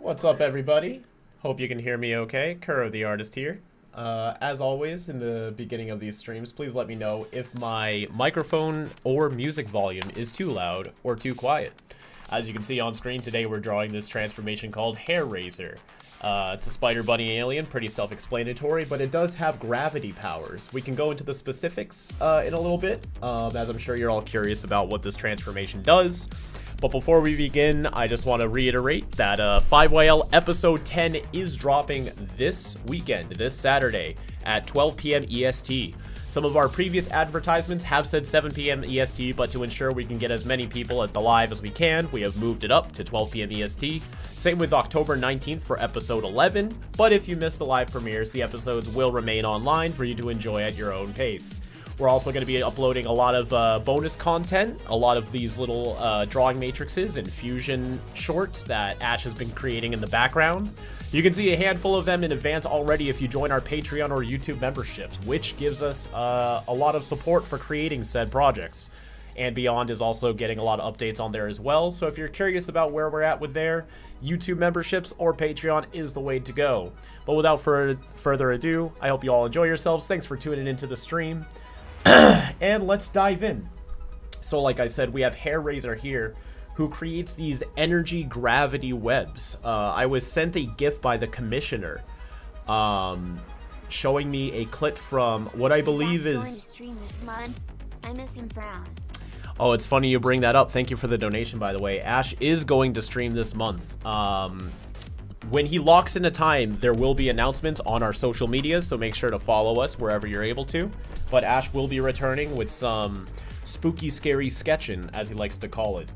What's up, everybody? Hope you can hear me okay. Kuro, the artist here. As always, in the beginning of these streams, please let me know if my microphone or music volume is too loud or too quiet. As you can see on screen today, we're drawing this transformation called Hair Raiser. It's a spider bunny alien, pretty self-explanatory, but it does have gravity powers. We can go into the specifics in a little bit, as I'm sure you're all curious about what this transformation does. But before we begin, I just want to reiterate that 5YL Episode 10 is dropping this weekend, this Saturday, at 12 p.m. EST. Some of our previous advertisements have said 7 p.m. EST, but to ensure we can get as many people at the live as we can, we have moved it up to 12 p.m. EST. Same with October 19th for Episode 11, but if you miss the live premieres, the episodes will remain online for you to enjoy at your own pace. We're also going to be uploading a lot of bonus content, a lot of these little drawing matrices and fusion shorts that Ash has been creating in the background. You can see a handful of them in advance already if you join our Patreon or YouTube memberships, which gives us a lot of support for creating said projects. And Beyond is also getting a lot of updates on there as well, so if you're curious about where we're at with their YouTube memberships or Patreon is the way to go. But without further ado, I hope you all enjoy yourselves. Thanks for tuning into the stream. And let's dive in. So like I said, we have Hair Raiser here, who creates these energy gravity webs. I was sent a GIF by the commissioner showing me a clip from what I believe is... I miss him Brown. Oh, it's funny you bring that up. Thank you for the donation, by the way. Ash is going to stream this month. When he locks in a time, there will be announcements on our social medias, so make sure to follow us wherever you're able to. But Ash will be returning with some spooky, scary sketching, as he likes to call it.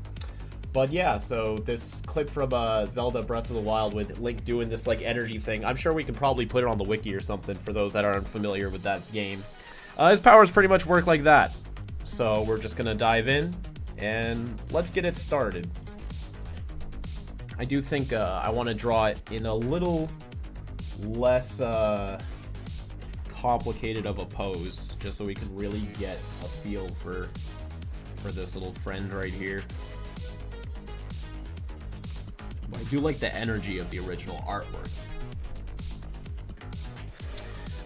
But yeah, so this clip from Zelda Breath of the Wild with Link doing this like energy thing, I'm sure we can probably put it on the wiki or something for those that aren't familiar with that game. His powers pretty much work like that. So we're just gonna dive in and let's get it started. I do think I want to draw it in a little less complicated of a pose, just so we can really get a feel for this little friend right here. But I do like the energy of the original artwork.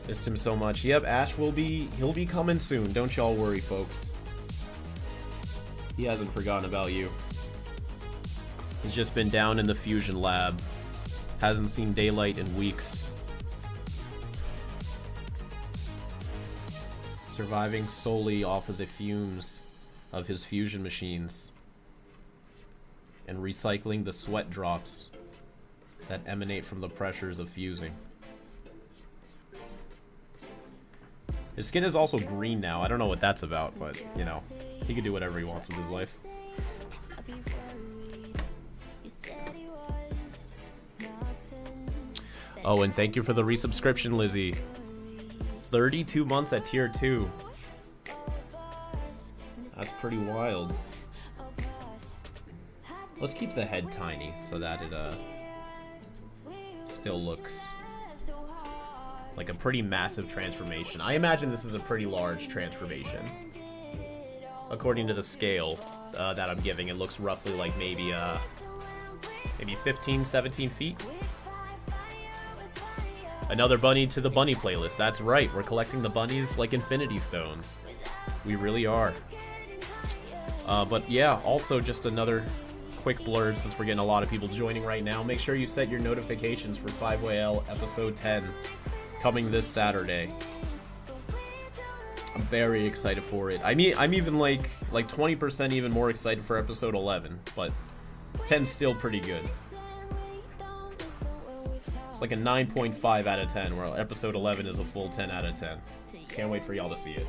Missed him so much. Yep, Ash he'll be coming soon. Don't y'all worry, folks. He hasn't forgotten about you. He's just been down in the fusion lab. Hasn't seen daylight in weeks. Surviving solely off of the fumes of his fusion machines. And recycling the sweat drops that emanate from the pressures of fusing. His skin is also green now. I don't know what that's about, but, you know, he can do whatever he wants with his life. Oh, and thank you for the resubscription, Lizzie. 32 months at tier 2. That's pretty wild. Let's keep the head tiny so that it still looks like a pretty massive transformation. I imagine this is a pretty large transformation. According to the scale that I'm giving, it looks roughly like maybe 15, 17 feet. Another bunny to the bunny playlist. That's right, we're collecting the bunnies like infinity stones. We really are. But yeah, also just another quick blurb since we're getting a lot of people joining right now. Make sure you set your notifications for 5WL episode 10 coming this Saturday. I'm very excited for it. I mean, I'm even like 20% even more excited for episode 11, but 10's still pretty good. It's like a 9.5 out of 10, where episode 11 is a full 10 out of 10. Can't wait for y'all to see it.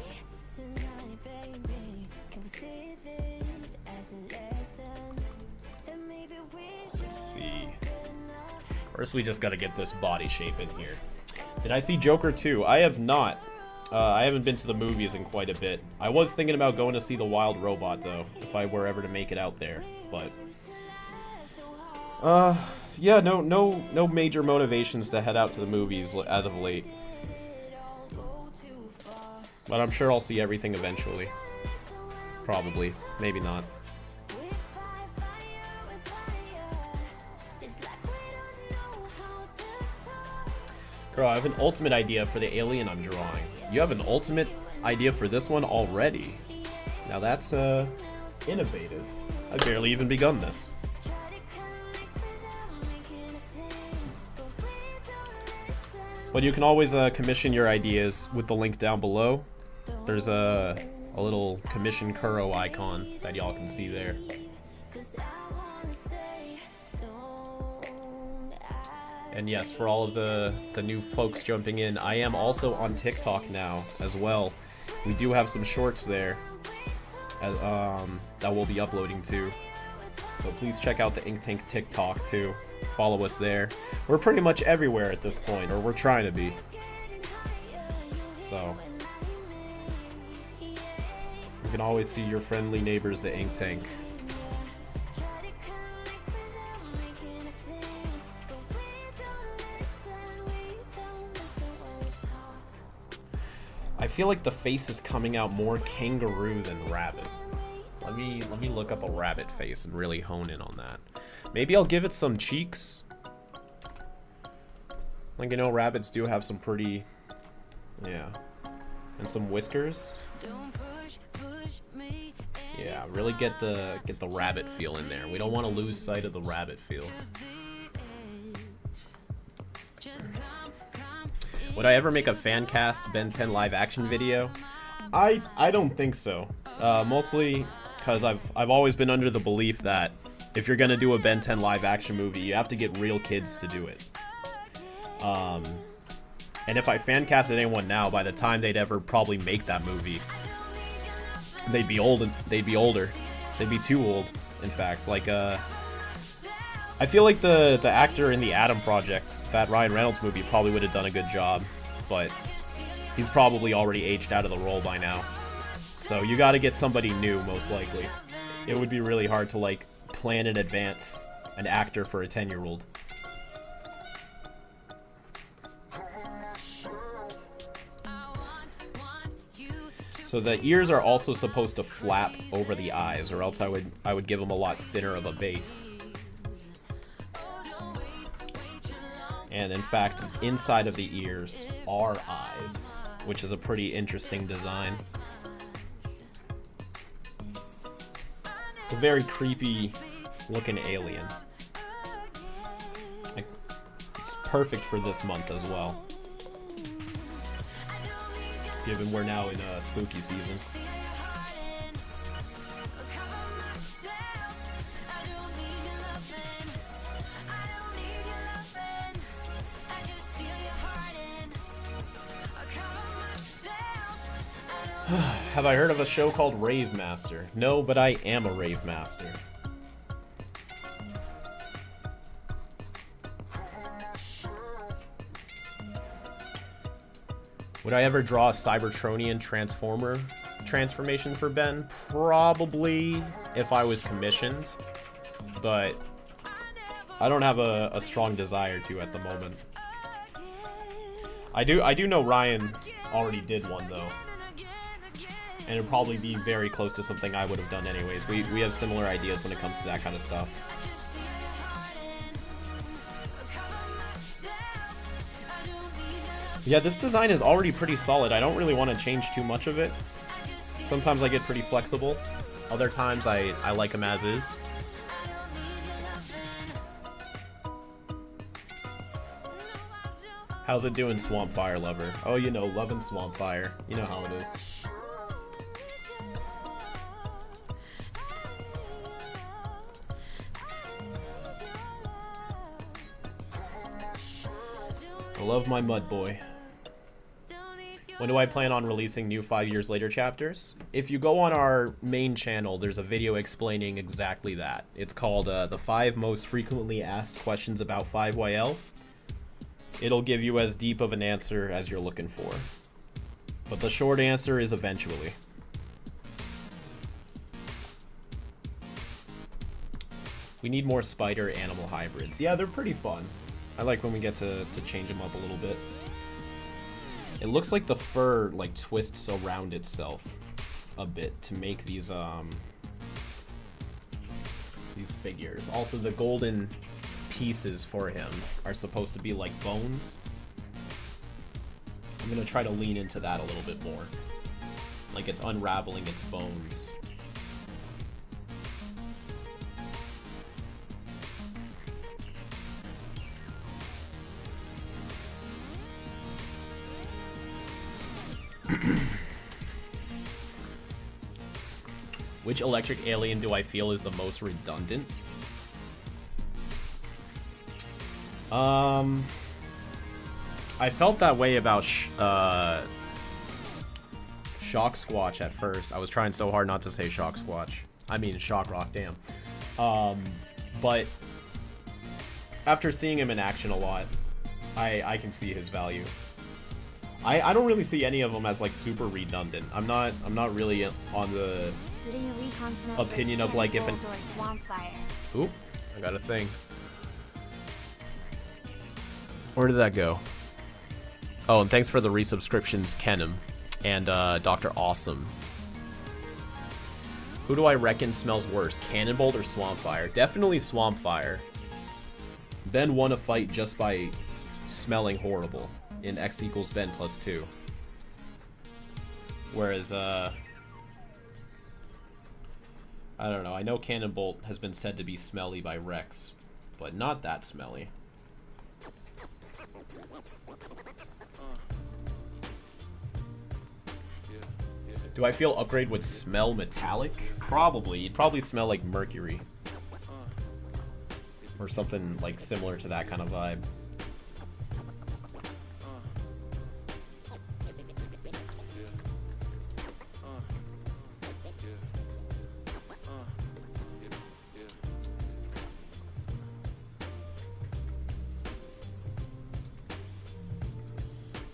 Let's see. First, we just gotta get this body shape in here. Did I see Joker 2? I have not. I haven't been to the movies in quite a bit. I was thinking about going to see The Wild Robot, though, if I were ever to make it out there, but... yeah, no major motivations to head out to the movies as of late. But I'm sure I'll see everything eventually. Probably. Maybe not. Girl, I have an ultimate idea for the alien I'm drawing. You have an ultimate idea for this one already. Now that's, innovative. I've barely even begun this. But you can always commission your ideas with the link down below. There's a little commission Kuro icon that y'all can see there. And yes, for all of the new folks jumping in, I am also on TikTok now as well. We do have some shorts there that we'll be uploading to. So please check out the Ink Tank TikTok too. Follow us there. We're pretty much everywhere at this point, or we're trying to be. So you can always see your friendly neighbors, the Ink Tank. I feel like the face is coming out more kangaroo than rabbit. Let me look up a rabbit face and really hone in on that. Maybe I'll give it some cheeks. Like, you know, rabbits do have some pretty, yeah, and some whiskers. Yeah, really get the rabbit feel in there. We don't want to lose sight of the rabbit feel. Would I ever make a fan cast Ben 10 live action video? I don't think so. Mostly because I've always been under the belief that if you're gonna do a Ben 10 live action movie, you have to get real kids to do it. And if I fan casted anyone now, by the time they'd ever probably make that movie, they'd be old. They'd be older. They'd be too old. In fact, like I feel like the actor in the Adam Project, that Ryan Reynolds movie, probably would have done a good job, but he's probably already aged out of the role by now. So you got to get somebody new, most likely. It would be really hard to like plan in advance an actor for a 10-year-old. So the ears are also supposed to flap over the eyes, or else I would give them a lot thinner of a base. And in fact, inside of the ears are eyes, which is a pretty interesting design. It's a very creepy looking alien. Like, it's perfect for this month as well, given we're now in a spooky season. Have I heard of a show called Rave Master? No, but I am a Rave Master. Would I ever draw a Cybertronian Transformer transformation for Ben? Probably, if I was commissioned, but I don't have a strong desire to at the moment. I do know Ryan already did one though, and it'd probably be very close to something I would have done anyways. We have similar ideas when it comes to that kind of stuff. Yeah, this design is already pretty solid. I don't really want to change too much of it. Sometimes I get pretty flexible. Other times I like them as is. How's it doing, Swampfire Lover? Oh, you know, loving Swampfire. You know how it is. I love my mud boy. When do I plan on releasing new 5 Years Later chapters? If you go on our main channel, there's a video explaining exactly that. It's called the 5 Most Frequently Asked Questions About 5YL. It'll give you as deep of an answer as you're looking for. But the short answer is eventually. We need more spider animal hybrids. Yeah, they're pretty fun. I like when we get to change them up a little bit. It looks like the fur like twists around itself a bit to make these figures. Also, the golden pieces for him are supposed to be like bones. I'm gonna try to lean into that a little bit more. Like it's unraveling its bones. Which electric alien do I feel is the most redundant? I felt that way about Shock Squatch at first. I was trying so hard not to say Shock Squatch. I mean Shock Rock, damn. But after seeing him in action a lot, I can see his value. I don't really see any of them as like super redundant. I'm not really on the opinion of like if an oop, I got a thing. Where did that go? Oh, and thanks for the resubscriptions, Kenim and Dr. Awesome. Who do I reckon smells worse, Cannonbolt or Swampfire? Definitely Swampfire. Ben won a fight just by smelling horrible in X equals Ben plus 2. Whereas, I don't know. I know Cannonbolt has been said to be smelly by Rex, but not that smelly. Do I feel Upgrade would smell metallic? Probably. You'd probably smell like mercury. Or something like similar to that kind of vibe.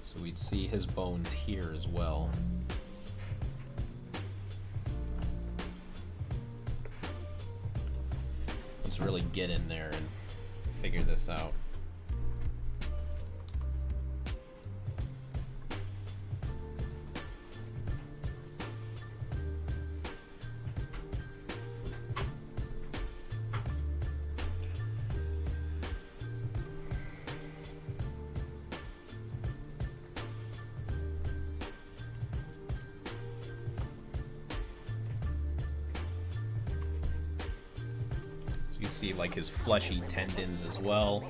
So we'd see his bones here as well. Let's really get in there and figure this out. See like his fleshy tendons as well.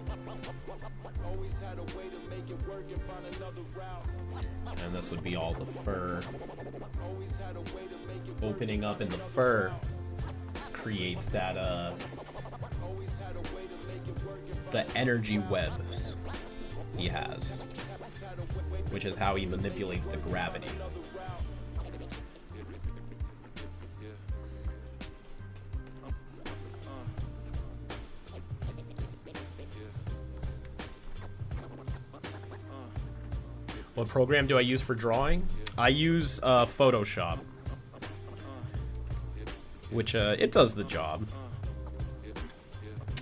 And this would be all the fur. Opening up in the fur creates that the energy webs he has, which is how he manipulates the gravity. What program do I use for drawing? I use Photoshop, which it does the job.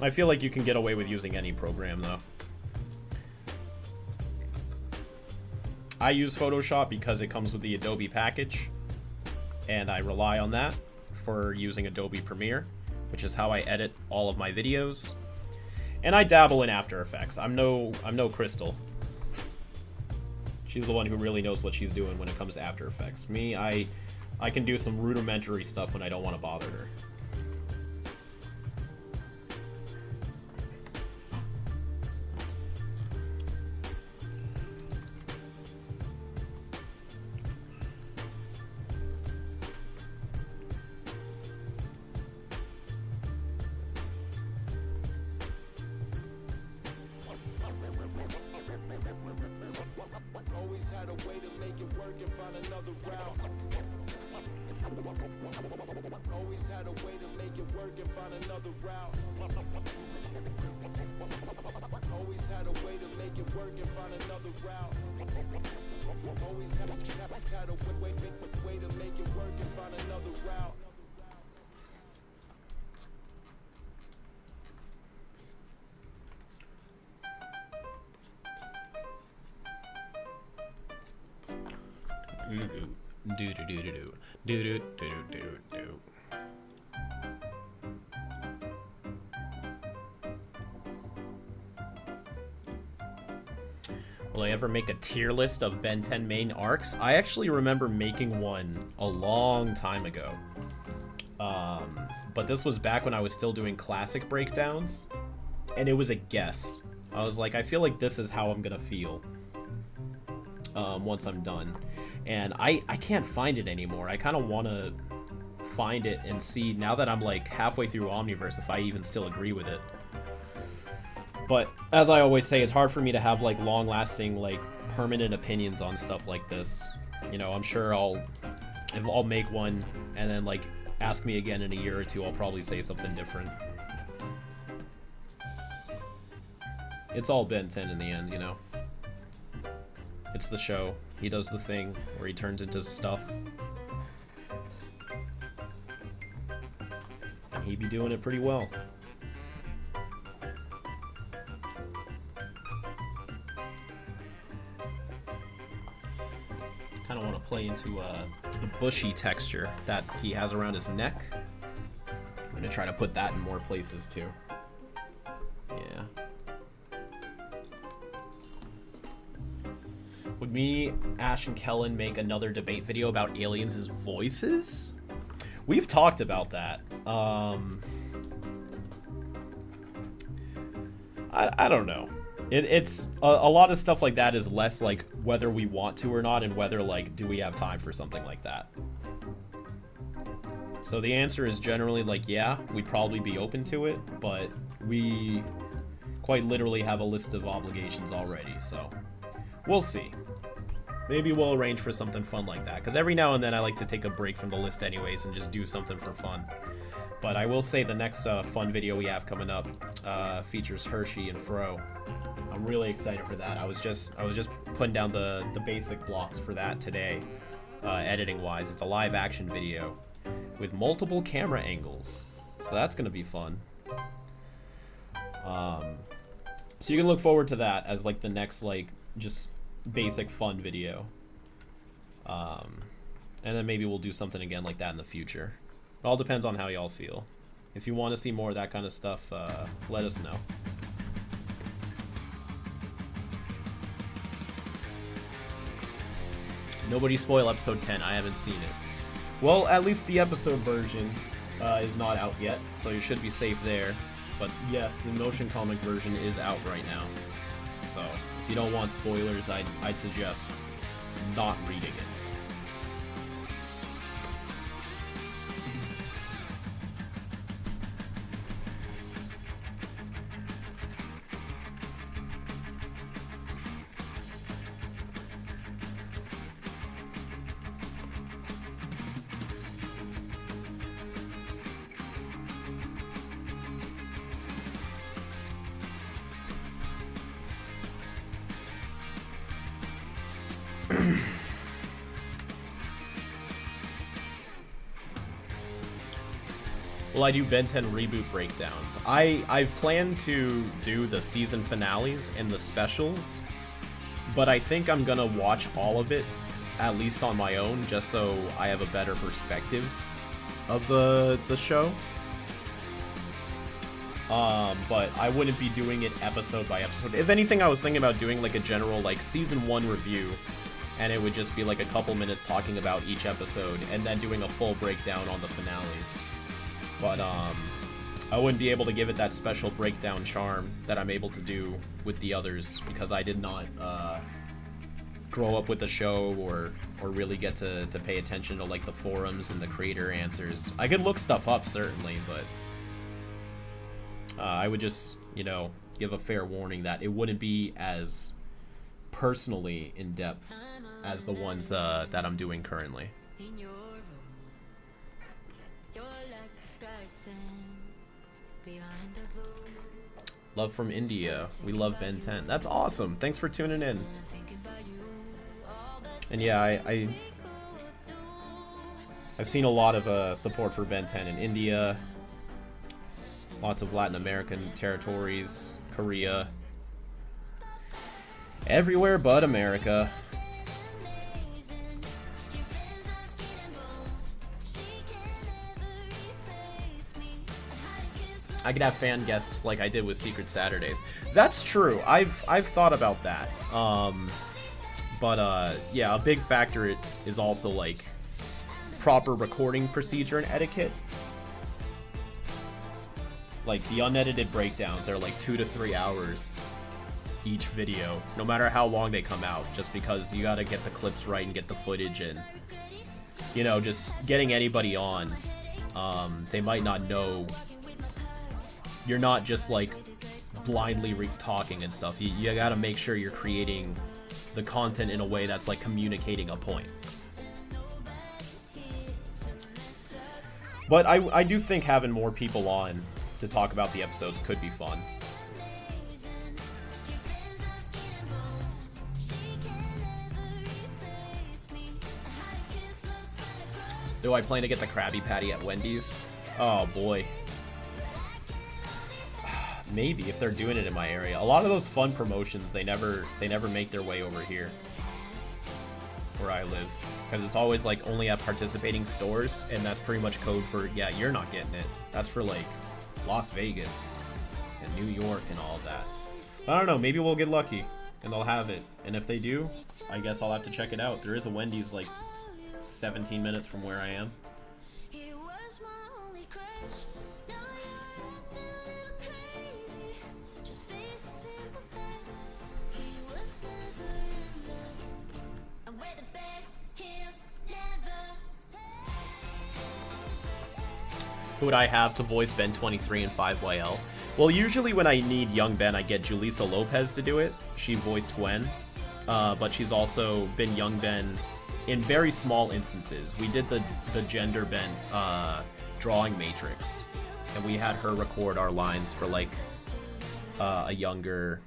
I feel like you can get away with using any program, though. I use Photoshop because it comes with the Adobe package, and I rely on that for using Adobe Premiere, which is how I edit all of my videos. And I dabble in After Effects. I'm no Crystal. She's the one who really knows what she's doing when it comes to After Effects. Me, I can do some rudimentary stuff when I don't want to bother her. Will I ever make a tier list of Ben 10 main arcs? I actually remember making one a long time ago. But this was back when I was still doing classic breakdowns, and it was a guess. I was like, I feel like this is how I'm gonna feel once I'm done. And I can't find it anymore. I kind of want to find it and see, now that I'm like halfway through Omniverse, if I even still agree with it. But as I always say, it's hard for me to have like long-lasting, like permanent opinions on stuff like this. You know, I'm sure if I'll make one and then like ask me again in a year or two, I'll probably say something different. It's all Ben 10 in the end, you know. It's the show. He does the thing where he turns into stuff. And he be doing it pretty well. Kind of want to play into the bushy texture that he has around his neck. I'm going to try to put that in more places too. Yeah. Would me, Ash, and Kellen make another debate video about aliens' voices? We've talked about that. I don't know. It's a lot of stuff like that is less like whether we want to or not, and whether like do we have time for something like that. So the answer is generally like, yeah, we'd probably be open to it, but we quite literally have a list of obligations already, so we'll see. Maybe we'll arrange for something fun like that, because every now and then I like to take a break from the list anyways and just do something for fun. But I will say the next fun video we have coming up features Hershey and Fro. I'm really excited for that. I was just putting down the basic blocks for that today, editing wise. It's a live action video with multiple camera angles, so that's gonna be fun. So you can look forward to that as like the next like just basic fun video. And then maybe we'll do something again like that in the future. It all depends on how y'all feel. If you want to see more of that kind of stuff, let us know. Nobody spoil episode 10. I haven't seen it. Well, at least the episode version is not out yet, so you should be safe there. But yes, the motion comic version is out right now. So if you don't want spoilers, I'd suggest not reading it. Will I do Ben 10 reboot breakdowns? I've planned to do the season finales and the specials, but I think I'm gonna watch all of it, at least on my own, just so I have a better perspective of the show. But I wouldn't be doing it episode by episode. If anything, I was thinking about doing like a general like season 1 review, and it would just be like a couple minutes talking about each episode, and then doing a full breakdown on the finales. But I wouldn't be able to give it that special breakdown charm that I'm able to do with the others, because I did not grow up with the show or really get to pay attention to like the forums and the creator answers. I could look stuff up certainly, but I would just, you know, give a fair warning that it wouldn't be as personally in depth as the ones that I'm doing currently. Love from India. We love Ben 10. That's awesome. Thanks for tuning in. And yeah, I've seen a lot of support for Ben 10 in India. Lots of Latin American territories, Korea. Everywhere but America. I could have fan guests like I did with Secret Saturdays. That's true. I've thought about that. But yeah, a big factor is also like proper recording procedure and etiquette. Like the unedited breakdowns are like 2 to 3 hours each video, no matter how long they come out, just because you gotta get the clips right and get the footage, and you know, just getting anybody on, they might not know. You're not just like blindly talking and stuff. You gotta make sure you're creating the content in a way that's like communicating a point. But I do think having more people on to talk about the episodes could be fun. Do I plan to get the Krabby Patty at Wendy's? Oh boy. Maybe, if they're doing it in my area. A lot of those fun promotions, they never make their way over here, where I live, because it's always like only at participating stores, and that's pretty much code for, yeah, you're not getting it. That's for like Las Vegas and New York and all of that. I don't know, maybe we'll get lucky and they'll have it, and if they do, I guess I'll have to check it out. There is a Wendy's like 17 minutes from where I am. Who would I have to voice Ben 23 in 5YL? Well, usually when I need young Ben, I get Julissa Lopez to do it. She voiced Gwen, but she's also been young Ben in very small instances. We did the gender bent drawing matrix, and we had her record our lines for like a younger,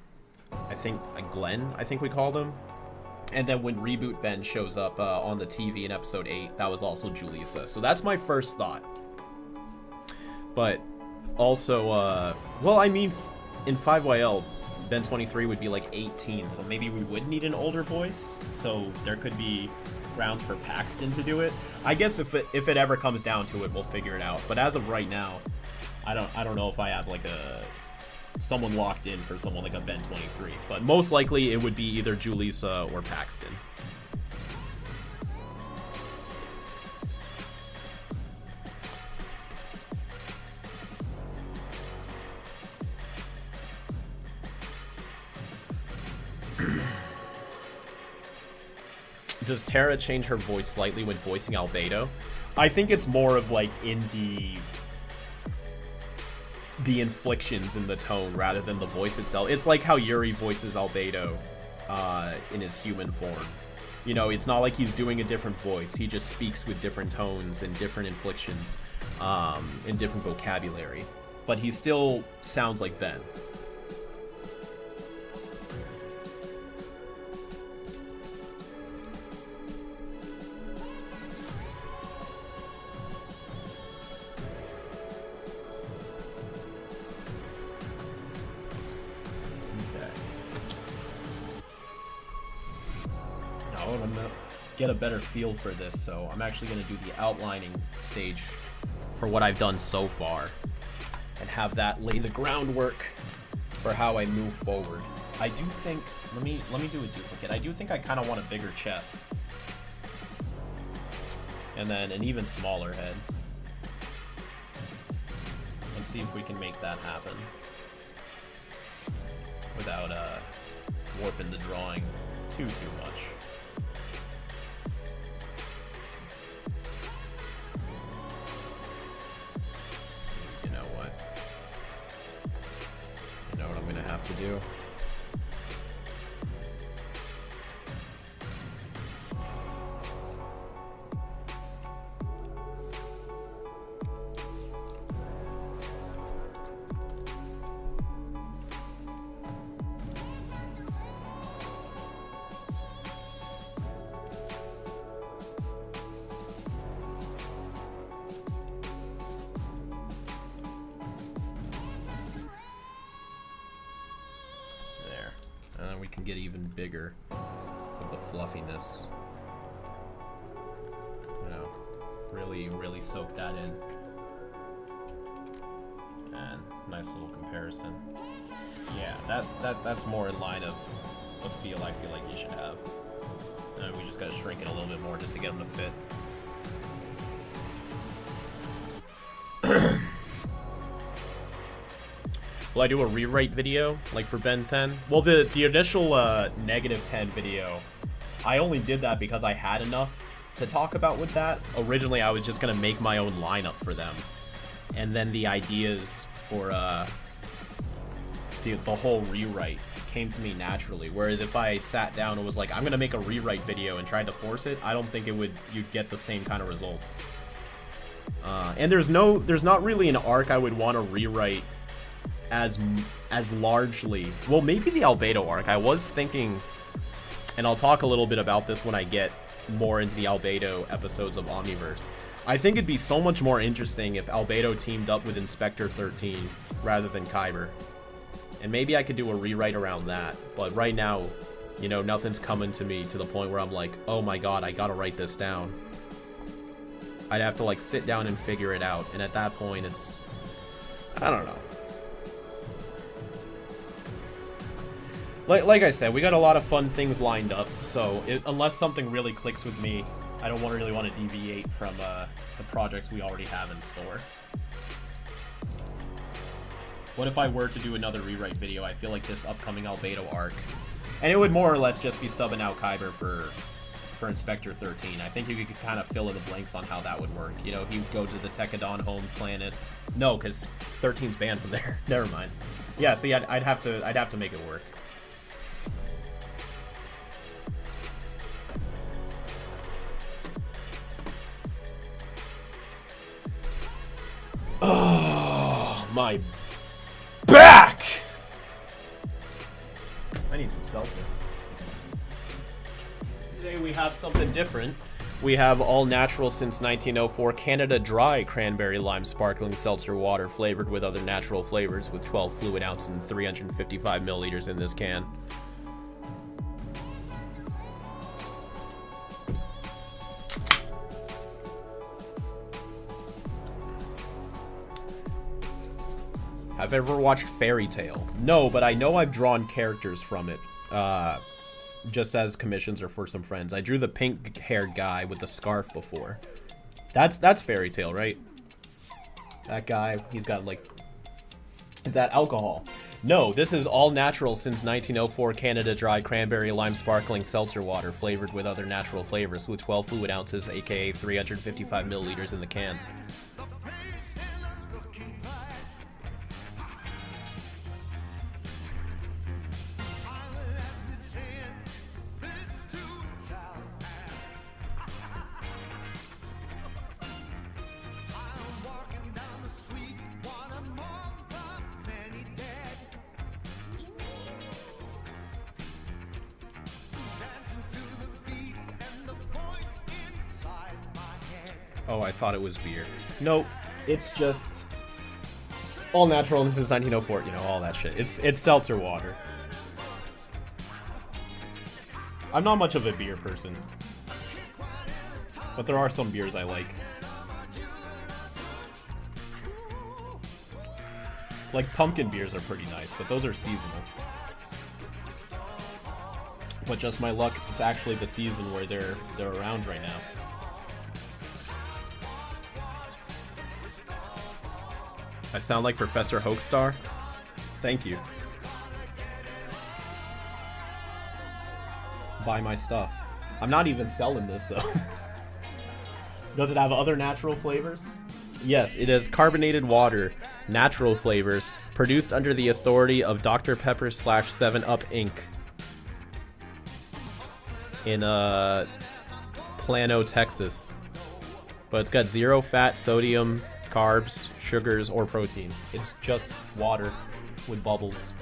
I think Glenn, I think we called him. And then when Reboot Ben shows up on the TV in episode 8, that was also Julissa. So that's my first thought. But also, well, I mean, in 5YL, Ben 23 would be like 18, so maybe we would need an older voice. So there could be grounds for Paxton to do it. I guess if it ever comes down to it, we'll figure it out. But as of right now, I don't know if I have like someone locked in for someone like a Ben 23. But most likely it would be either Julissa or Paxton. Does Tara change her voice slightly when voicing Albedo? I think it's more of like in the inflections in the tone rather than the voice itself. It's like how Yuri voices Albedo in his human form. You know, it's not like he's doing a different voice. He just speaks with different tones and different inflections and different vocabulary. But he still sounds like Ben. now, and I'm gonna get a better feel for this, so I'm actually gonna do the outlining stage for what I've done so far, and have that lay the groundwork for how I move forward. I do think, let me do a duplicate. I do think I kind of want a bigger chest, and then an even smaller head. Let's see if we can make that happen without warping the drawing too much. You know what? You know what I'm gonna have to do? And then we can get even bigger with the fluffiness. You know, really soak that in. And nice little comparison. Yeah, that's more in line of the feel I feel like you should have. And we just gotta shrink it a little bit more just to get them to fit. Will I do a rewrite video, like for Ben 10? Well, the initial -10 video, I only did that because I had enough to talk about with that. Originally, I was just gonna make my own lineup for them. And then the ideas for the whole rewrite came to me naturally. Whereas if I sat down and was like, I'm gonna make a rewrite video and tried to force it, I don't think you'd get the same kind of results. And there's not really an arc I would want to rewrite as largely. Well, maybe the Albedo arc. I was thinking, and I'll talk a little bit about this when I get more into the Albedo episodes of Omniverse. I think it'd be so much more interesting if Albedo teamed up with Inspector 13 rather than Kyber. And maybe I could do a rewrite around that. But right now, you know, nothing's coming to me to the point where I'm like, oh my god, I gotta write this down. I'd have to like sit down and figure it out. And at that point, it's, I don't know. Like I said, we got a lot of fun things lined up, so unless something really clicks with me, I don't really want to deviate from the projects we already have in store. What if I were to do another rewrite video? I feel like this upcoming Albedo arc, and it would more or less just be subbing out Kyber for Inspector 13. I think you could kind of fill in the blanks on how that would work. You know, he'd go to the Tekadon home planet. No, because 13's banned from there. Never mind. Yeah, see, I'd have to make it work. Oh, my back! I need some seltzer. Today we have something different. We have all natural since 1904 Canada Dry Cranberry Lime Sparkling Seltzer Water flavored with other natural flavors with 12 fluid ounces and 355 milliliters in this can. Have you ever watched Fairy Tail? No, but I know I've drawn characters from it, just as commissions or for some friends. I drew the pink-haired guy with the scarf before. That's Fairy Tail, right? That guy, he's got like... Is that alcohol? No, this is all natural since 1904 Canada Dry Cranberry Lime Sparkling Seltzer Water flavored with other natural flavors with 12 fluid ounces, aka 355 milliliters in the can. Oh, I thought it was beer. Nope, it's just all natural. This is 1904, you know, all that shit. It's seltzer water. I'm not much of a beer person, but there are some beers I like. Like pumpkin beers are pretty nice, but those are seasonal. But just my luck, it's actually the season where they're around right now. I sound like Professor Hoaxstar? Thank you. Buy my stuff. I'm not even selling this though. Does it have other natural flavors? Yes, it has carbonated water, natural flavors, produced under the authority of Dr. Pepper / 7-Up Inc. in Plano, Texas. But it's got 0 fat, sodium, carbs, sugars, or protein. It's just water with bubbles.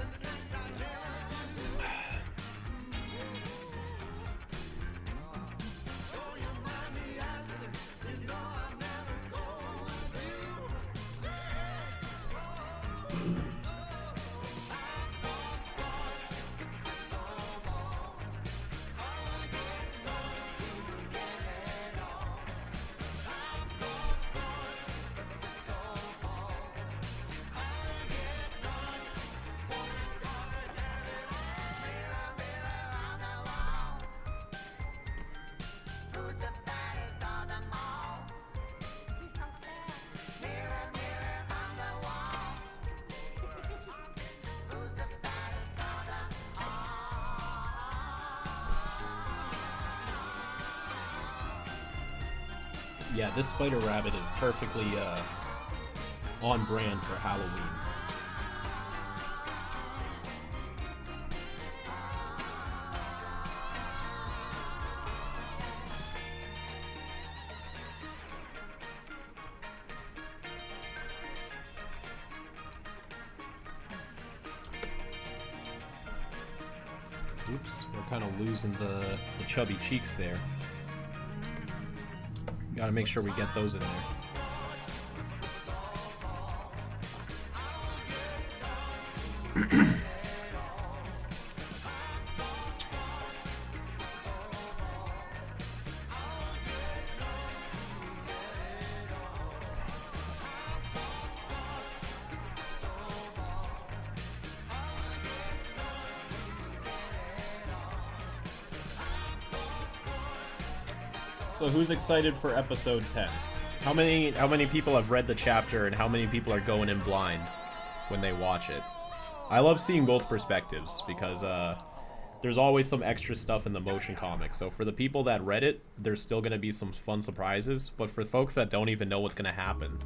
Yeah, this spider rabbit is perfectly on brand for Halloween. Oops, we're kind of losing the chubby cheeks there. Gotta make sure we get those in there. So who's excited for episode 10? How many people have read the chapter and how many people are going in blind when they watch it? I love seeing both perspectives because there's always some extra stuff in the motion comic. So for the people that read it, there's still going to be some fun surprises. But for folks that don't even know what's going to happen,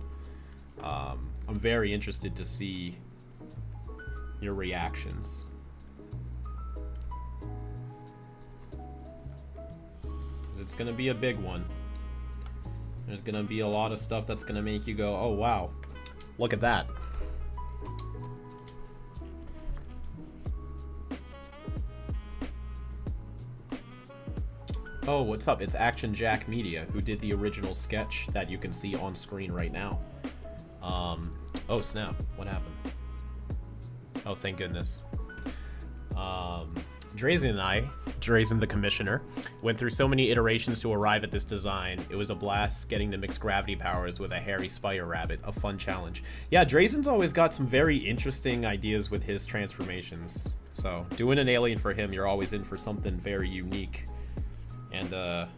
I'm very interested to see your reactions. It's gonna be a big one. There's gonna be a lot of stuff that's gonna make you go, oh wow, look at that. Oh, what's up? It's Action Jack Media, who did the original sketch that you can see on screen right now. Oh snap, what happened? Oh, thank goodness. Drazen and I, Drazen the Commissioner, went through so many iterations to arrive at this design. It was a blast getting to mix gravity powers with a hairy spider rabbit. A fun challenge. Yeah, Drazen's always got some very interesting ideas with his transformations. So, doing an alien for him, you're always in for something very unique. And,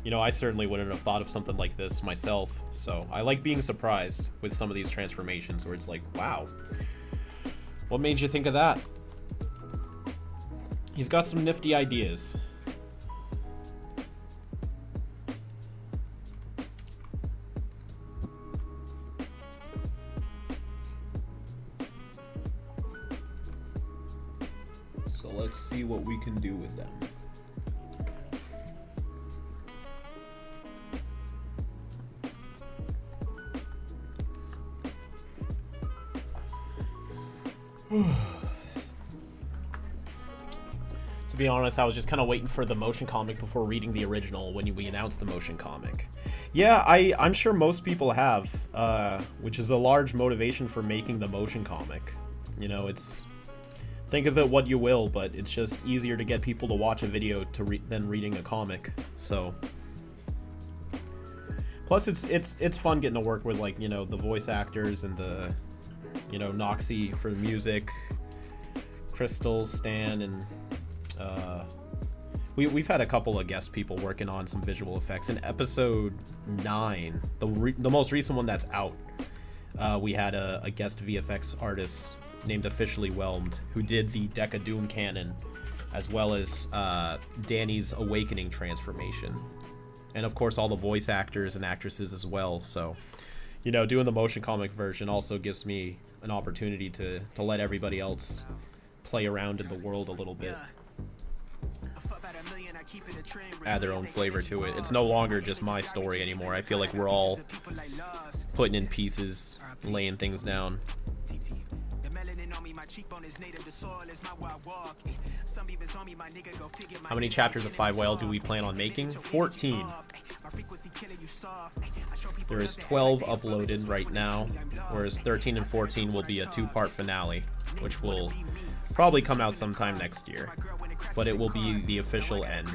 you know, I certainly wouldn't have thought of something like this myself. So, I like being surprised with some of these transformations where it's like, wow, what made you think of that? He's got some nifty ideas. So let's see what we can do with them. To be honest, I was just kind of waiting for the motion comic before reading the original when we announced the motion comic. Yeah, I'm sure most people have, which is a large motivation for making the motion comic. You know, it's Think of it what you will, but it's just easier to get people to watch a video than reading a comic. So, plus it's fun getting to work with, like, you know, the voice actors and the, you know, Noxie for the music, Crystal, Stan, and we've had a couple of guest people working on some visual effects. In episode 9, the most recent one that's out, we had a guest VFX artist named Officially Whelmed, who did the Deca Doom canon, as well as Danny's Awakening transformation. And of course all the voice actors and actresses as well. So, you know, doing the motion comic version also gives me an opportunity to let everybody else play around in the world a little bit. Add their own flavor to it. It's no longer just my story anymore. I feel like we're all putting in pieces, laying things down. How many chapters of 5 Whale do we plan on making? 14. There is 12 uploaded right now, whereas 13 and 14 will be a 2-part finale, which will probably come out sometime next year, but it will be the official end.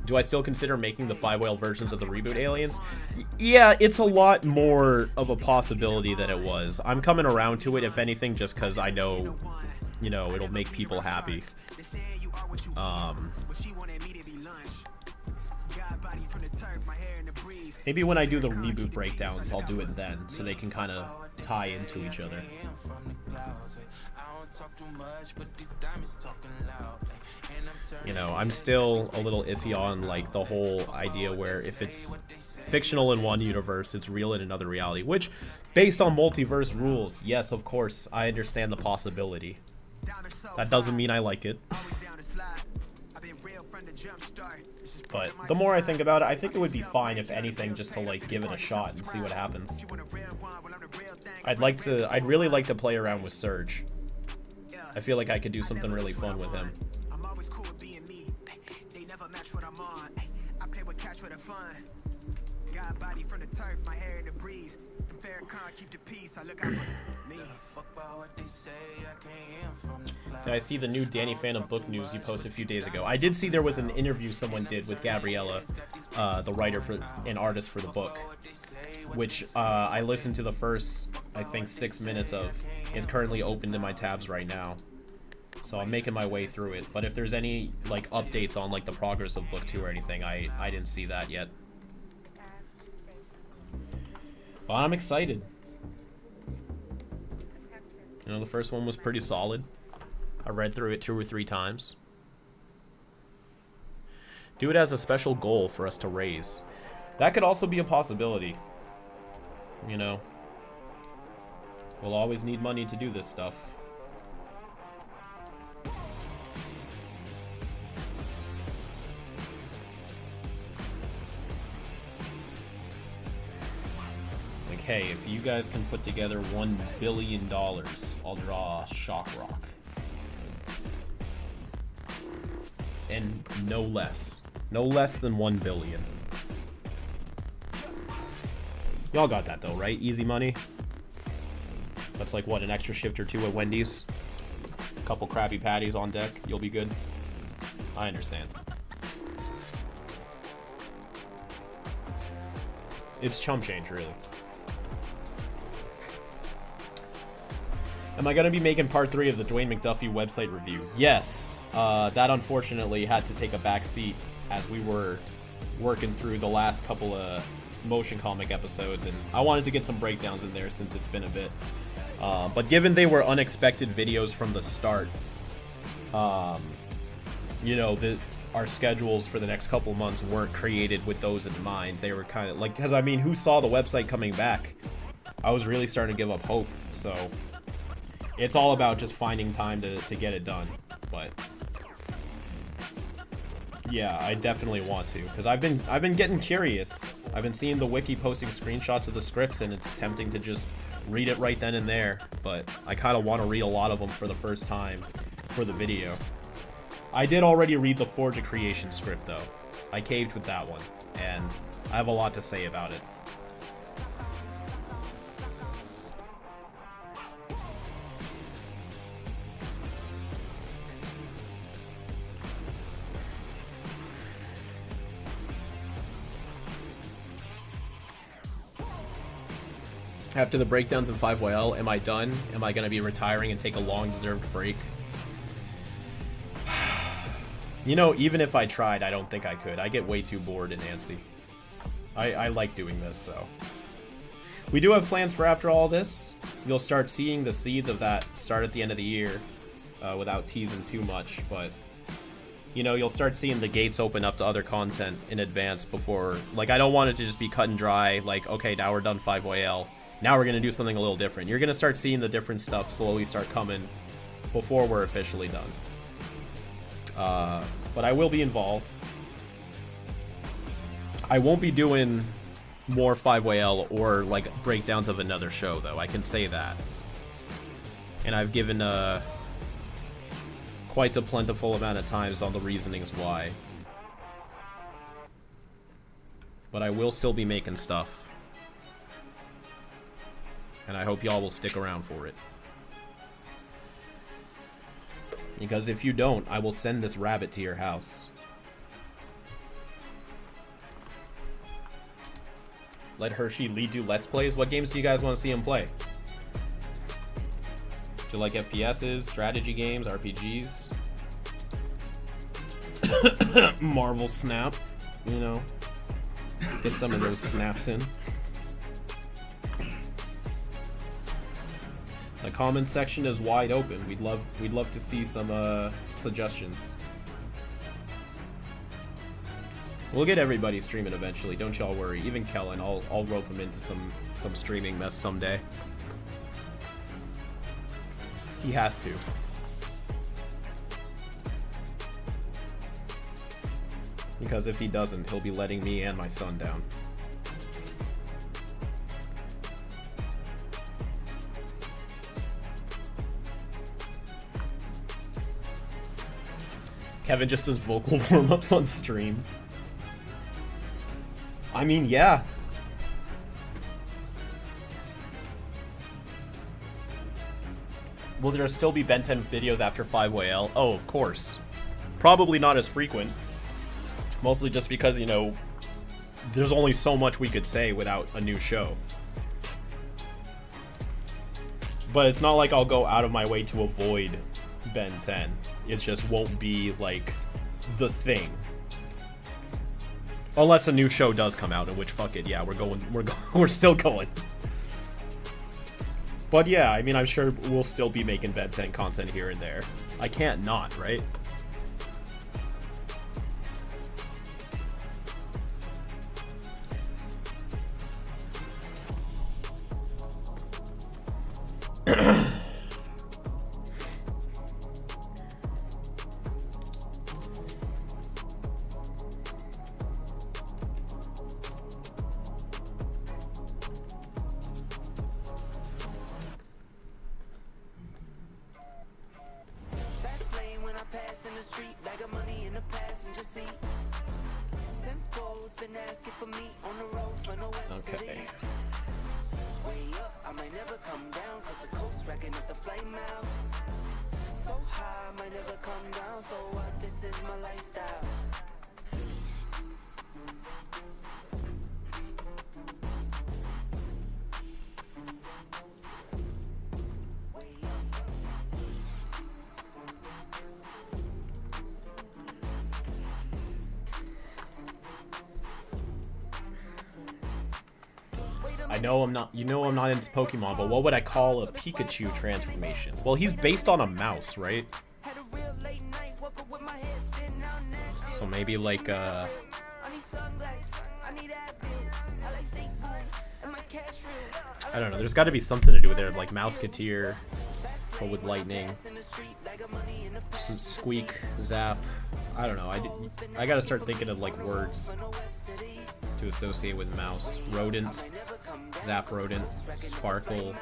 Do I still consider making the 5 Whale versions of the reboot Aliens? Yeah, it's a lot more of a possibility than it was. I'm coming around to it, if anything, just because I know, you know, it'll make people happy. Maybe when I do the reboot breakdowns, I'll do it then, so they can kind of tie into each other. You know, I'm still a little iffy on, like, the whole idea where if it's fictional in one universe, it's real in another reality, which, based on multiverse rules, yes, of course, I understand the possibility. That doesn't mean I like it. But the more I think about it, I think it would be fine, if anything, just to, like, give it a shot and see what happens. I'd really like to play around with Surge. I feel like I could do something really fun with him. Did I see the new Danny Phantom book news you posted a few days ago? I did see there was an interview someone did with Gabriella, the writer and artist for the book, which I listened to the first, I think, 6 minutes of. It's currently opened in my tabs right now, so I'm making my way through it. But if there's any, like, updates on, like, the progress of book 2 or anything, I didn't see that yet. But I'm excited. You know, the first one was pretty solid. I read through it 2 or 3 times. Do it as a special goal for us to raise. That could also be a possibility. You know, we'll always need money to do this stuff. Like, hey, if you guys can put together $1 billion, I'll draw Shock Rock. And no less. No less than 1 billion. Y'all got that though, right? Easy money. That's like, what, an extra shift or 2 at Wendy's? A couple Krabby Patties on deck, you'll be good. I understand. It's chump change, really. Am I going to be making part 3 of the Dwayne McDuffie website review? Yes. That unfortunately had to take a back seat as we were working through the last couple of motion comic episodes, and I wanted to get some breakdowns in there since it's been a bit. But given they were unexpected videos from the start, you know, our schedules for the next couple months weren't created with those in mind. They were kind of like, because I mean, who saw the website coming back? I was really starting to give up hope, so it's all about just finding time to get it done. But yeah, I definitely want to, because I've been getting curious. I've been seeing the wiki posting screenshots of the scripts, and it's tempting to just read it right then and there, but I kind of want to read a lot of them for the first time for the video. I did already read the Forge of Creation script though. I caved with that one, and I have a lot to say about it. After the breakdowns in 5YL, am I done? Am I going to be retiring and take a long-deserved break? You know, even if I tried, I don't think I could. I get way too bored and antsy. I like doing this, so. We do have plans for after all this. You'll start seeing the seeds of that start at the end of the year without teasing too much, but you know, you'll start seeing the gates open up to other content in advance before, like, I don't want it to just be cut and dry, like, okay, now we're done 5YL. Now we're going to do something a little different. You're going to start seeing the different stuff slowly start coming before we're officially done. But I will be involved. I won't be doing more 5YL or like breakdowns of another show, though. I can say that. And I've given quite a plentiful amount of times on the reasonings why. But I will still be making stuff. And I hope y'all will stick around for it. Because if you don't, I will send this rabbit to your house. Let Hershey lead you Let's Plays. What games do you guys want to see him play? Do you like FPSs, strategy games, RPGs? Marvel Snap, you know? Get some of those snaps in. The comment section is wide open. We'd love to see some suggestions. We'll get everybody streaming eventually. Don't y'all worry. Even Kellen, I'll rope him into some streaming mess someday. He has to. Because if he doesn't, he'll be letting me and my son down. Kevin just does vocal warm-ups on stream. I mean, yeah. Will there still be Ben 10 videos after 5YL? Oh, of course. Probably not as frequent. Mostly just because, you know, there's only so much we could say without a new show. But it's not like I'll go out of my way to avoid Ben 10. It just won't be, like, the thing. Unless a new show does come out, in which, fuck it, yeah, we're still going. But yeah, I mean, I'm sure we'll still be making Ben 10 content here and there. I can't not, right? I'm not into Pokemon, but what would I call a Pikachu transformation? Well, he's based on a mouse, right? So maybe like I don't know, there's got to be something to do with it, like Mouseketeer, but with lightning. Some Squeak, Zap. I don't know, I gotta start thinking of like words to associate with mouse. Rodent, Zap Rodent, Sparkle.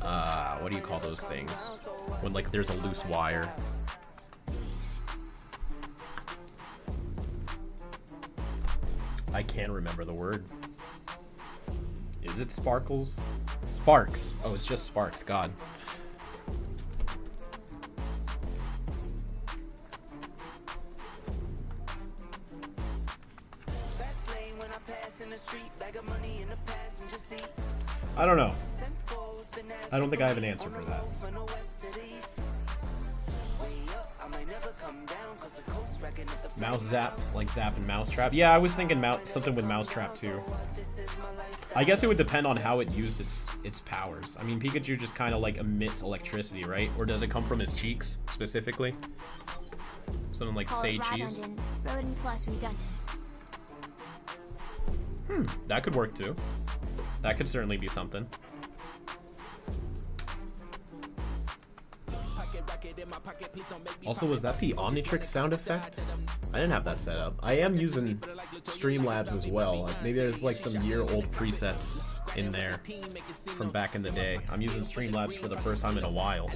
What do you call those things? When like there's a loose wire. I can remember the word. Is it sparkles? Sparks. Oh, it's just sparks. God. I don't know. I don't think I have an answer for that. Mouse zap, like zap and mousetrap. Yeah, I was thinking something with mousetrap too. I guess it would depend on how it used its powers. I mean, Pikachu just kind of like emits electricity, right? Or does it come from his cheeks specifically? Something like say cheese. Rodent plus redundant. That could work too. That could certainly be something. Also, was that the Omnitrix sound effect? I didn't have that set up. I am using Streamlabs as well. Maybe there's like some year-old presets in there from back in the day. I'm using Streamlabs for the first time in a while.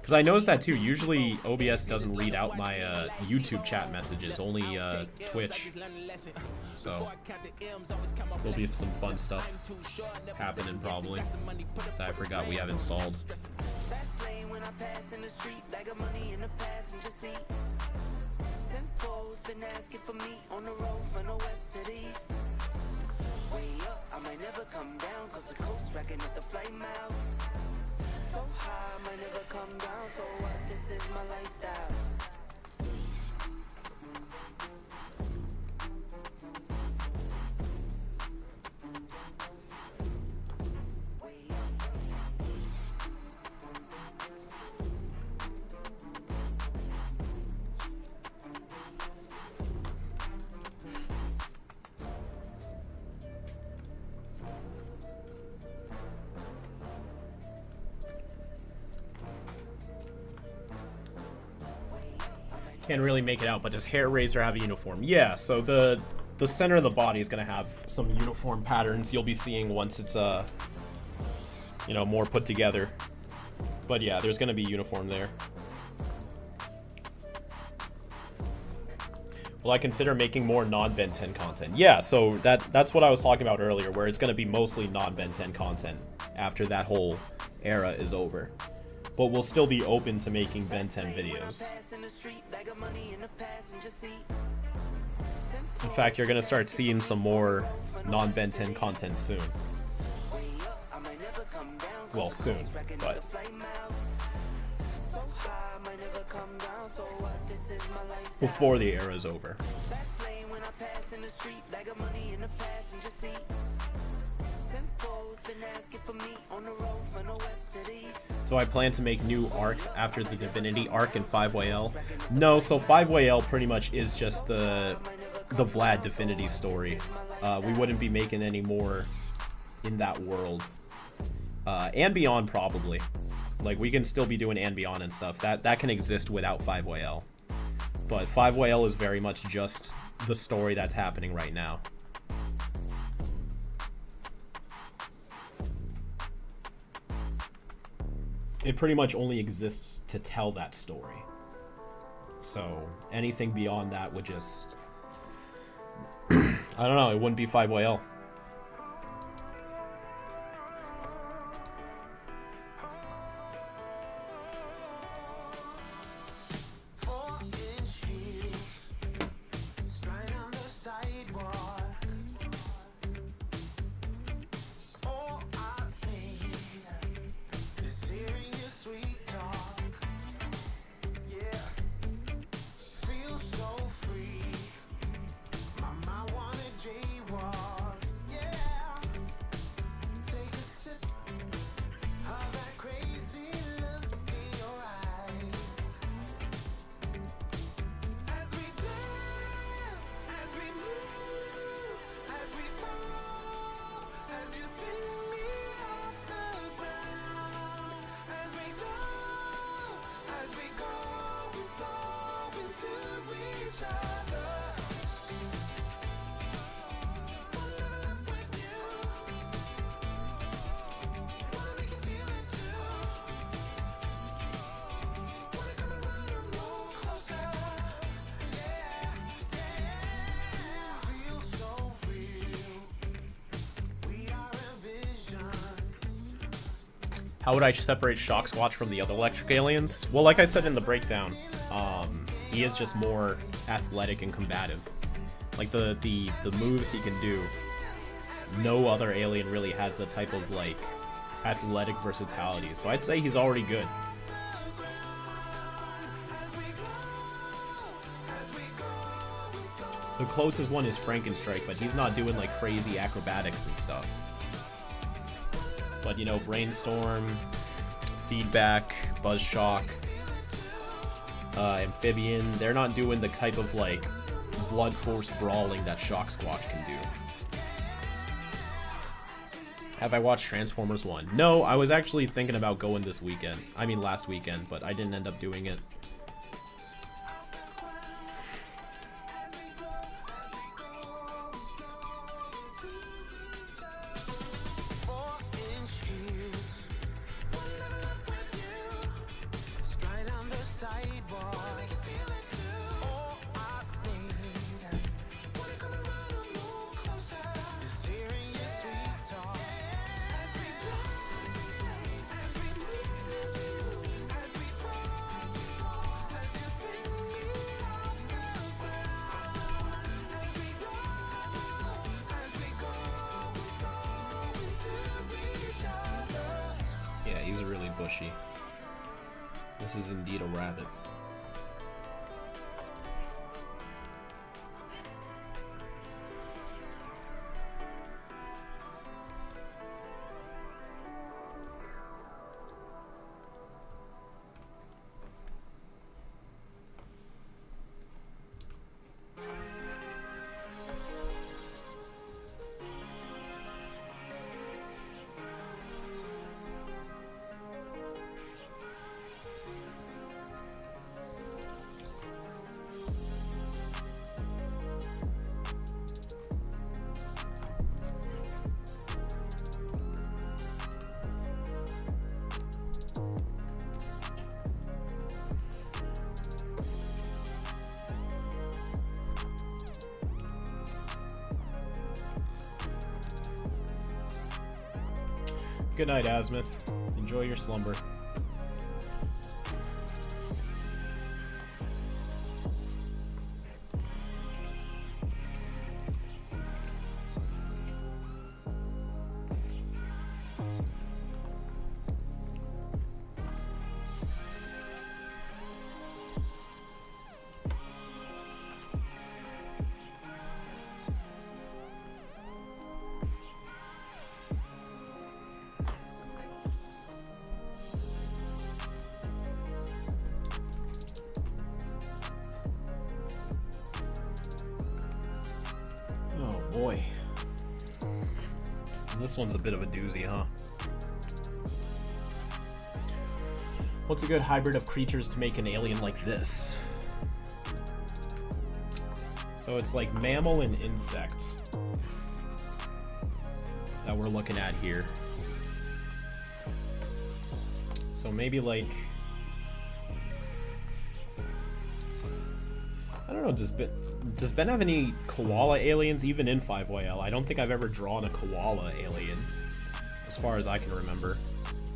Because I noticed that too. Usually OBS doesn't read out my YouTube chat messages, only Twitch. So there'll be some fun stuff happening probably that I forgot we have installed. I might never come down, cause the coast racking at the flight miles. So high, I might never come down, so what? This is my lifestyle. Can't really make it out, but does Hair Razor have a uniform? Yeah, so the center of the body is gonna have some uniform patterns you'll be seeing once it's you know, more put together. But yeah, there's gonna be uniform there. Will I consider making more non-Ben 10 content? Yeah, so that's what I was talking about earlier, where it's gonna be mostly non-Ben 10 content after that whole era is over. But we'll still be open to making Ben 10 videos. In fact, you're gonna start seeing some more non-Ben 10 content soon. Well, soon, but before the era is over. So I plan to make new arcs after the Divinity arc in 5YL. No, so 5YL pretty much is just the Vlad Divinity story. We wouldn't be making any more in that world. And Beyond probably. Like we can still be doing and Beyond and stuff. That can exist without 5YL. But 5YL is very much just the story that's happening right now. It pretty much only exists to tell that story. So anything beyond that would just I don't know, it wouldn't be 5YL. How would I separate Shock Squatch from the other electric aliens? Well, like I said in the breakdown, he is just more athletic and combative. Like the moves he can do, no other alien really has the type of like athletic versatility. So I'd say he's already good. The closest one is Frankenstrike, but he's not doing like crazy acrobatics and stuff. But you know, Brainstorm, Feedback, Buzzshock, Amphibian, they're not doing the type of like blood force brawling that Shock Squatch can do. Have I watched Transformers 1? No, I was actually thinking about going this weekend. I mean last weekend, but I didn't end up doing it. He's really bushy. This is indeed a rabbit. Good night, Azimuth. Enjoy your slumber. Boy. This one's a bit of a doozy, huh? What's a good hybrid of creatures to make an alien like this? So it's like mammal and insect that we're looking at here. So maybe like, I don't know, does Ben have any koala aliens even in 5YL? I don't think I've ever drawn a koala alien, as far as I can remember.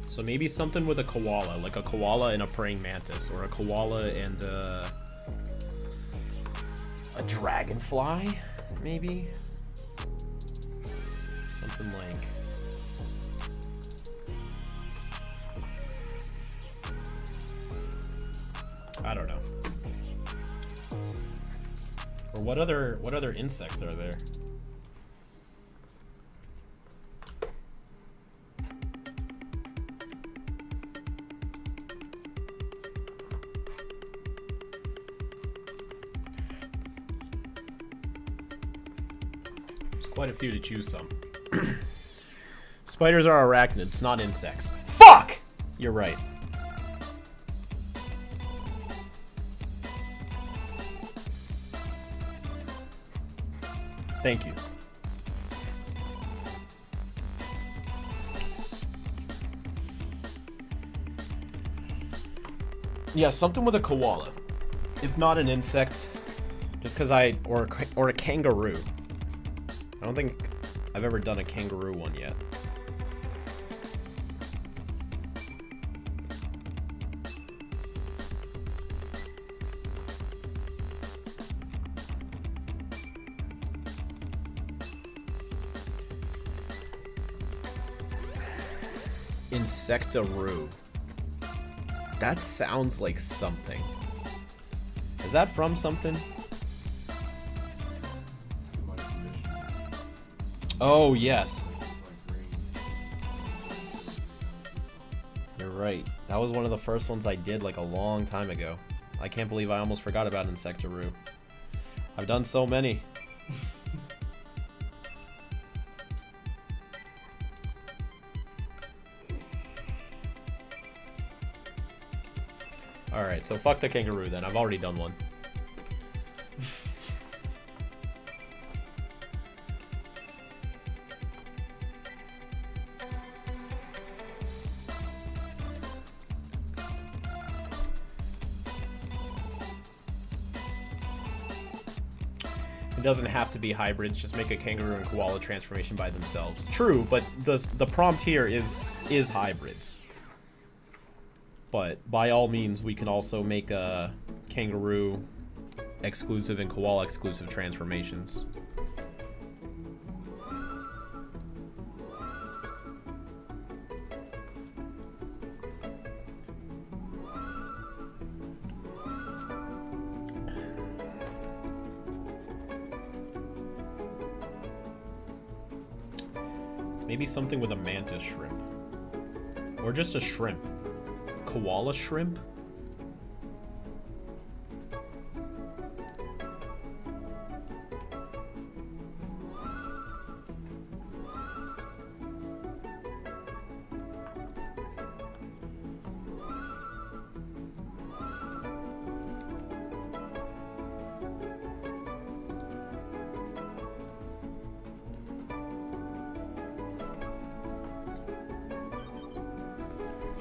So maybe something with a koala, like a koala and a praying mantis, or a koala and a dragonfly, maybe? Something like... I don't know. Or what other insects are there? There's quite a few to choose from. Spiders are arachnids, not insects. Fuck! You're right. Thank you. Yeah, something with a koala. If not an insect, just because or a kangaroo. I don't think I've ever done a kangaroo one yet. Insectaroo. That sounds like something. Is that from something? Oh, yes. You're right. That was one of the first ones I did like a long time ago. I can't believe I almost forgot about Insectaroo. I've done so many. Alright, so fuck the kangaroo then. I've already done one. It doesn't have to be hybrids, just make a kangaroo and koala transformation by themselves. True, but the prompt here is hybrids. But by all means, we can also make a kangaroo exclusive and koala exclusive transformations. Maybe something with a mantis shrimp. Or just a shrimp. Koala shrimp?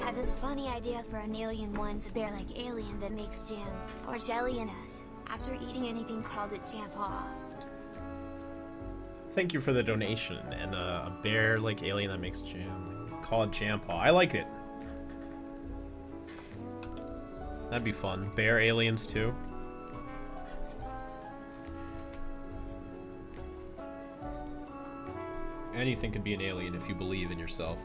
Had this funny idea for an alien one to bear like alien that makes jam or jelly in us after eating anything called it jam paw. Thank you for the donation. And a bear like alien that makes jam. Call it jam paw. I like it. That'd be fun. Bear aliens too. Anything could be an alien if you believe in yourself.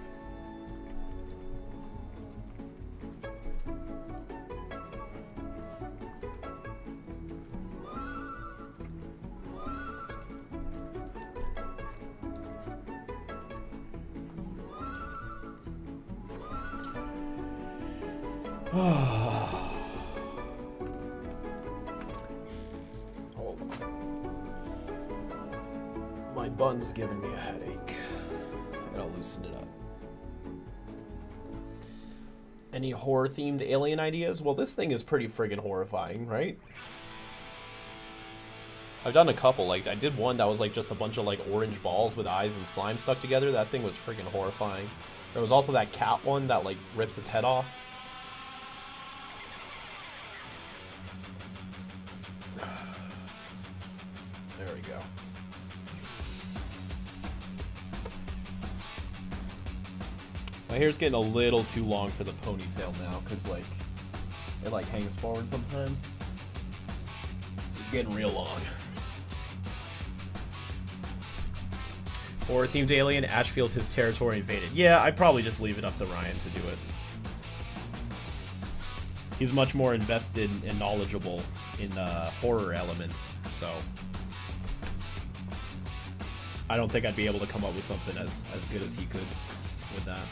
Hold on. My bun's giving me a headache. I gotta loosen it up. Any horror-themed alien ideas? Well, this thing is pretty friggin' horrifying, right? I've done a couple. Like, I did one that was like just a bunch of like orange balls with eyes and slime stuck together. That thing was friggin' horrifying. There was also that cat one that like rips its head off. There we go. My hair's getting a little too long for the ponytail now, because like it like hangs forward sometimes. It's getting real long. Horror themed alien, Ash feels his territory invaded. Yeah, I'd probably just leave it up to Ryan to do it. He's much more invested and knowledgeable in horror elements, so I don't think I'd be able to come up with something as good as he could with that.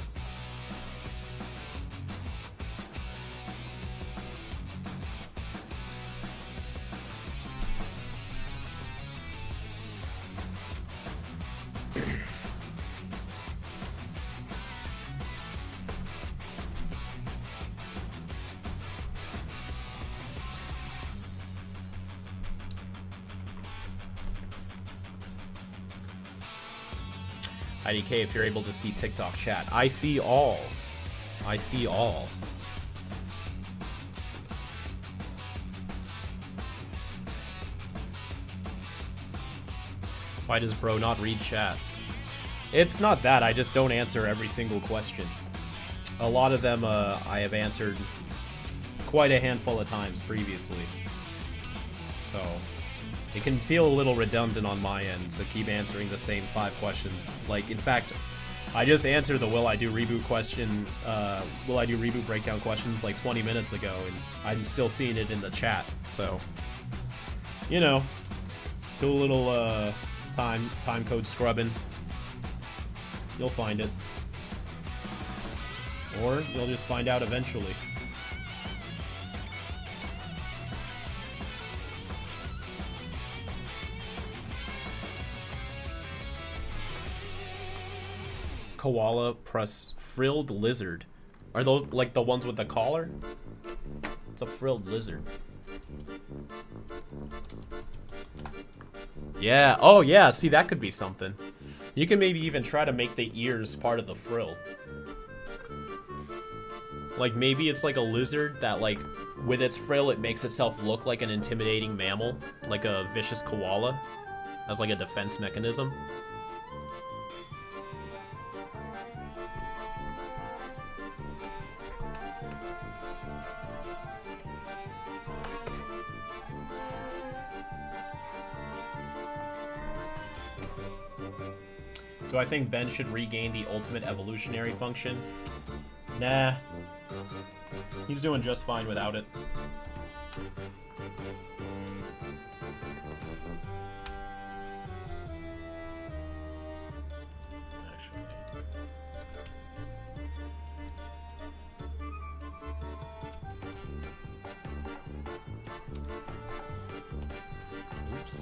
IDK, if you're able to see TikTok chat. I see all. I see all. Why does bro not read chat? It's not that, I just don't answer every single question. A lot of them I have answered quite a handful of times previously. So it can feel a little redundant on my end to keep answering the same 5 questions. Like, in fact, I just answered the will I do reboot question, will I do reboot breakdown questions like 20 minutes ago, and I'm still seeing it in the chat, so, you know, do a little, time code scrubbing. You'll find it. Or you'll just find out eventually. Koala plus frilled lizard. Are those like the ones with the collar? It's a frilled lizard. Yeah, oh yeah, see that could be something. You can maybe even try to make the ears part of the frill. Like maybe it's like a lizard that like with its frill it makes itself look like an intimidating mammal, like a vicious koala, as like a defense mechanism. Do I think Ben should regain the ultimate evolutionary function? Nah. He's doing just fine without it. Oops.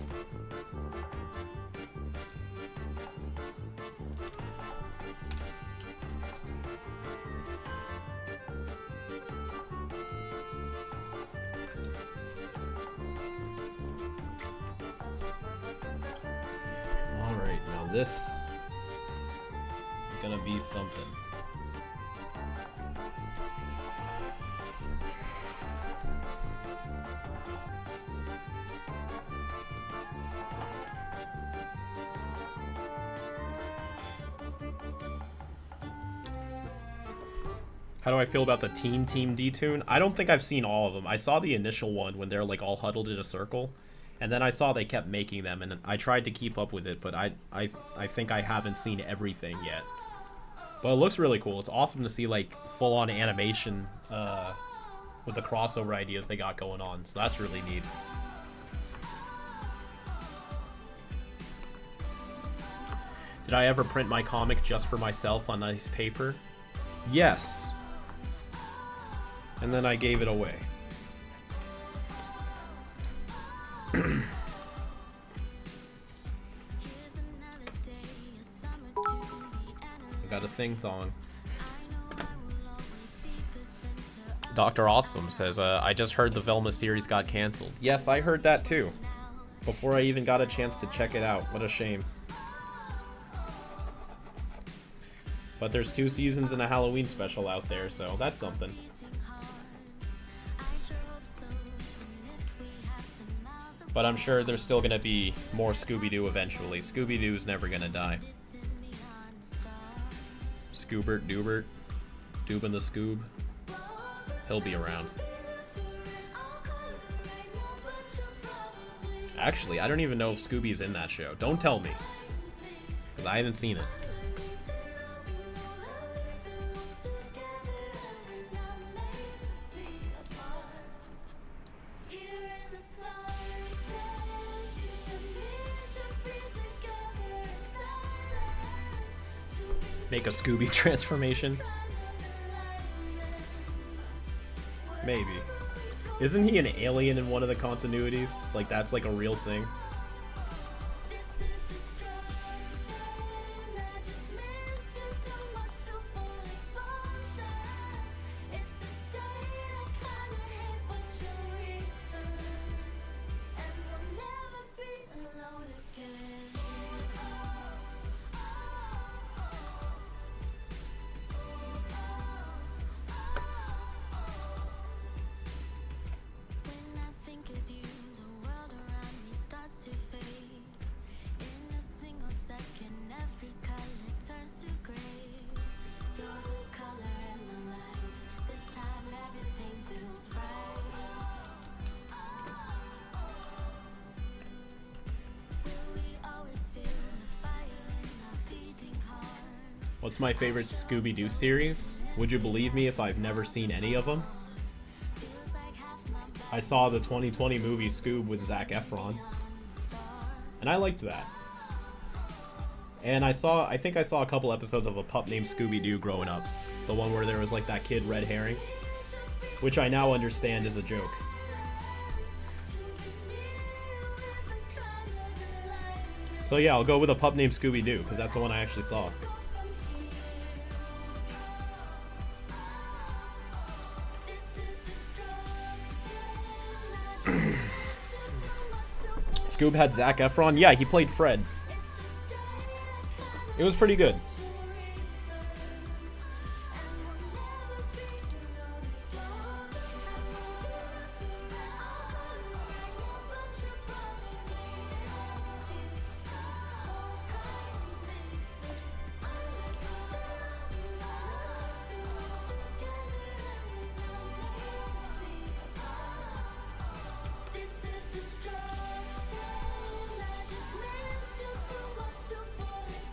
Alright, now this is gonna be something. How do I feel about the Teen Team detune? I don't think I've seen all of them. I saw the initial one when they're like all huddled in a circle. And then I saw they kept making them, and I tried to keep up with it, but I think I haven't seen everything yet. But it looks really cool. It's awesome to see, like, full-on animation with the crossover ideas they got going on, so that's really neat. Did I ever print my comic just for myself on nice paper? Yes. And then I gave it away. I got a thing thong. Dr. Awesome says, I just heard the Velma series got canceled. Yes, I heard that too. Before I even got a chance to check it out. What a shame. But there's 2 seasons and a Halloween special out there, so that's something. But I'm sure there's still gonna be more Scooby-Doo eventually. Scooby-Doo's never gonna die. Scoobert Doobert. Doobin the Scoob. He'll be around. Actually, I don't even know if Scooby's in that show. Don't tell me. Because I haven't seen it. Make a Scooby transformation. Maybe. Isn't he an alien in one of the continuities? Like, that's like a real thing. What's my favorite Scooby-Doo series? Would you believe me if I've never seen any of them? I saw the 2020 movie Scoob with Zac Efron, and I liked that. And I think I saw a couple episodes of A Pup Named Scooby-Doo growing up. The one where there was like that kid Red Herring, which I now understand is a joke. So yeah, I'll go with A Pup Named Scooby-Doo, because that's the one I actually saw. Scoob had Zac Efron? Yeah, he played Fred. It was pretty good.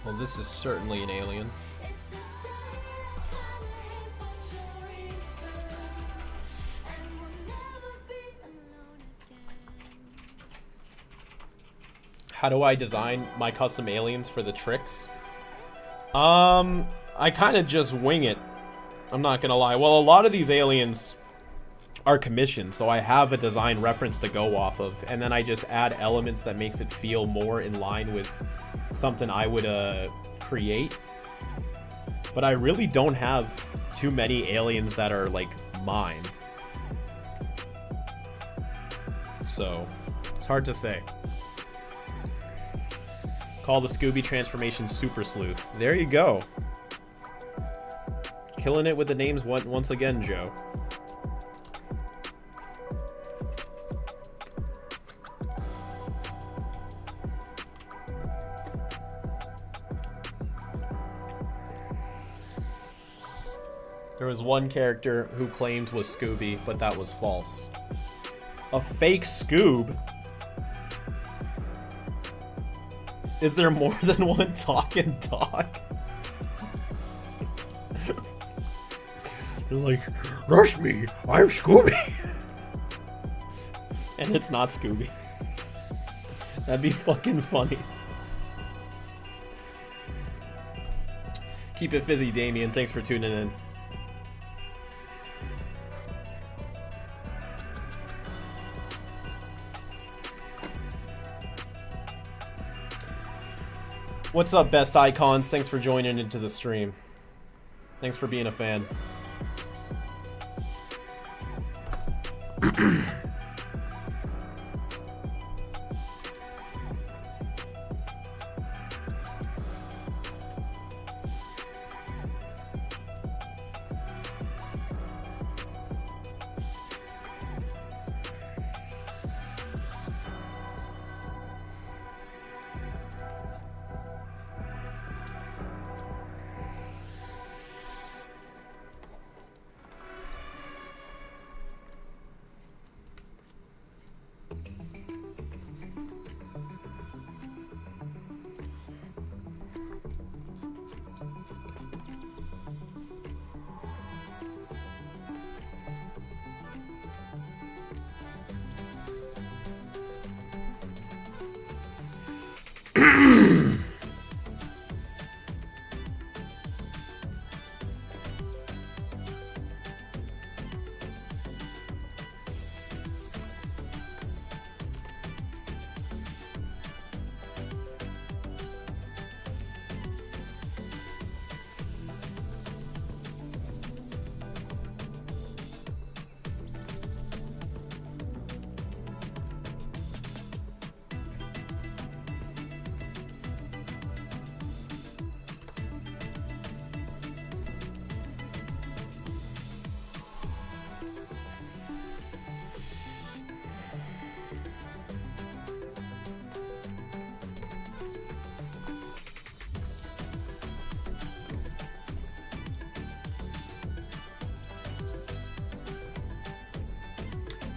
Well, this is certainly an alien. How do I design my custom aliens for the tricks? I kind of just wing it. I'm not gonna lie. Well, a lot of these aliens are commissioned, so I have a design reference to go off of, and then I just add elements that makes it feel more in line with something I would create. But I really don't have too many aliens that are like mine, so it's hard to say. Call the Scooby transformation Super Sleuth. There you go. Killing it with the names once again, Joe. There was one character who claimed was Scooby, but that was false. A fake Scoob? Is there more than one talking dog? You're like, rush me, I'm Scooby. And it's not Scooby. That'd be fucking funny. Keep it fizzy, Damien. Thanks for tuning in. What's up, best icons? Thanks for joining into the stream. Thanks for being a fan.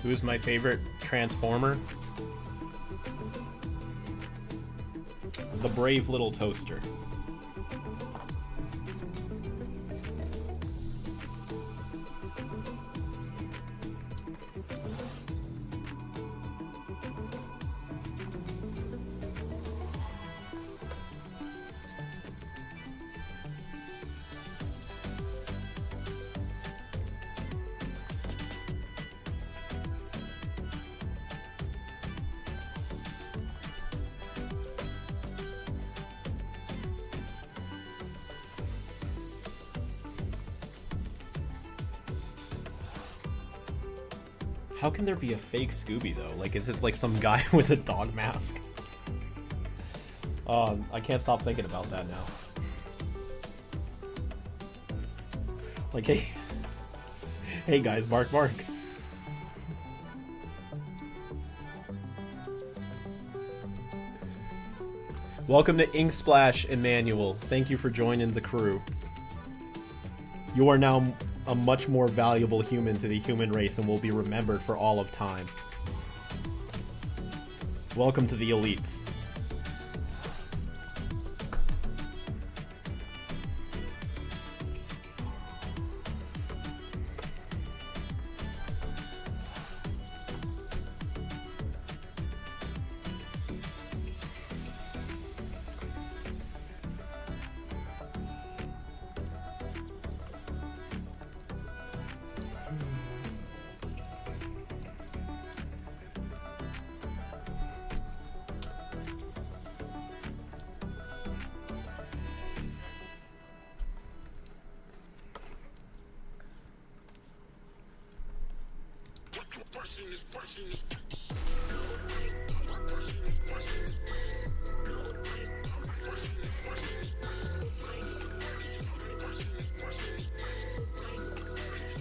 Who's my favorite Transformer? The brave little toaster. How can there be a fake Scooby though? Like, is it like some guy with a dog mask? I can't stop thinking about that now. Like, hey, hey guys, bark, bark. Welcome to Ink Splash, Emmanuel. Thank you for joining the crew. You are now a much more valuable human to the human race and will be remembered for all of time. Welcome to the elites.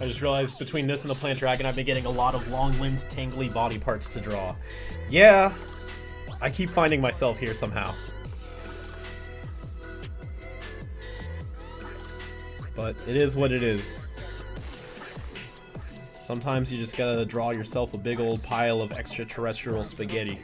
I just realized between this and the plant dragon, I've been getting a lot of long-limbed, tangly body parts to draw. Yeah, I keep finding myself here somehow. But it is what it is. Sometimes you just gotta draw yourself a big old pile of extraterrestrial spaghetti.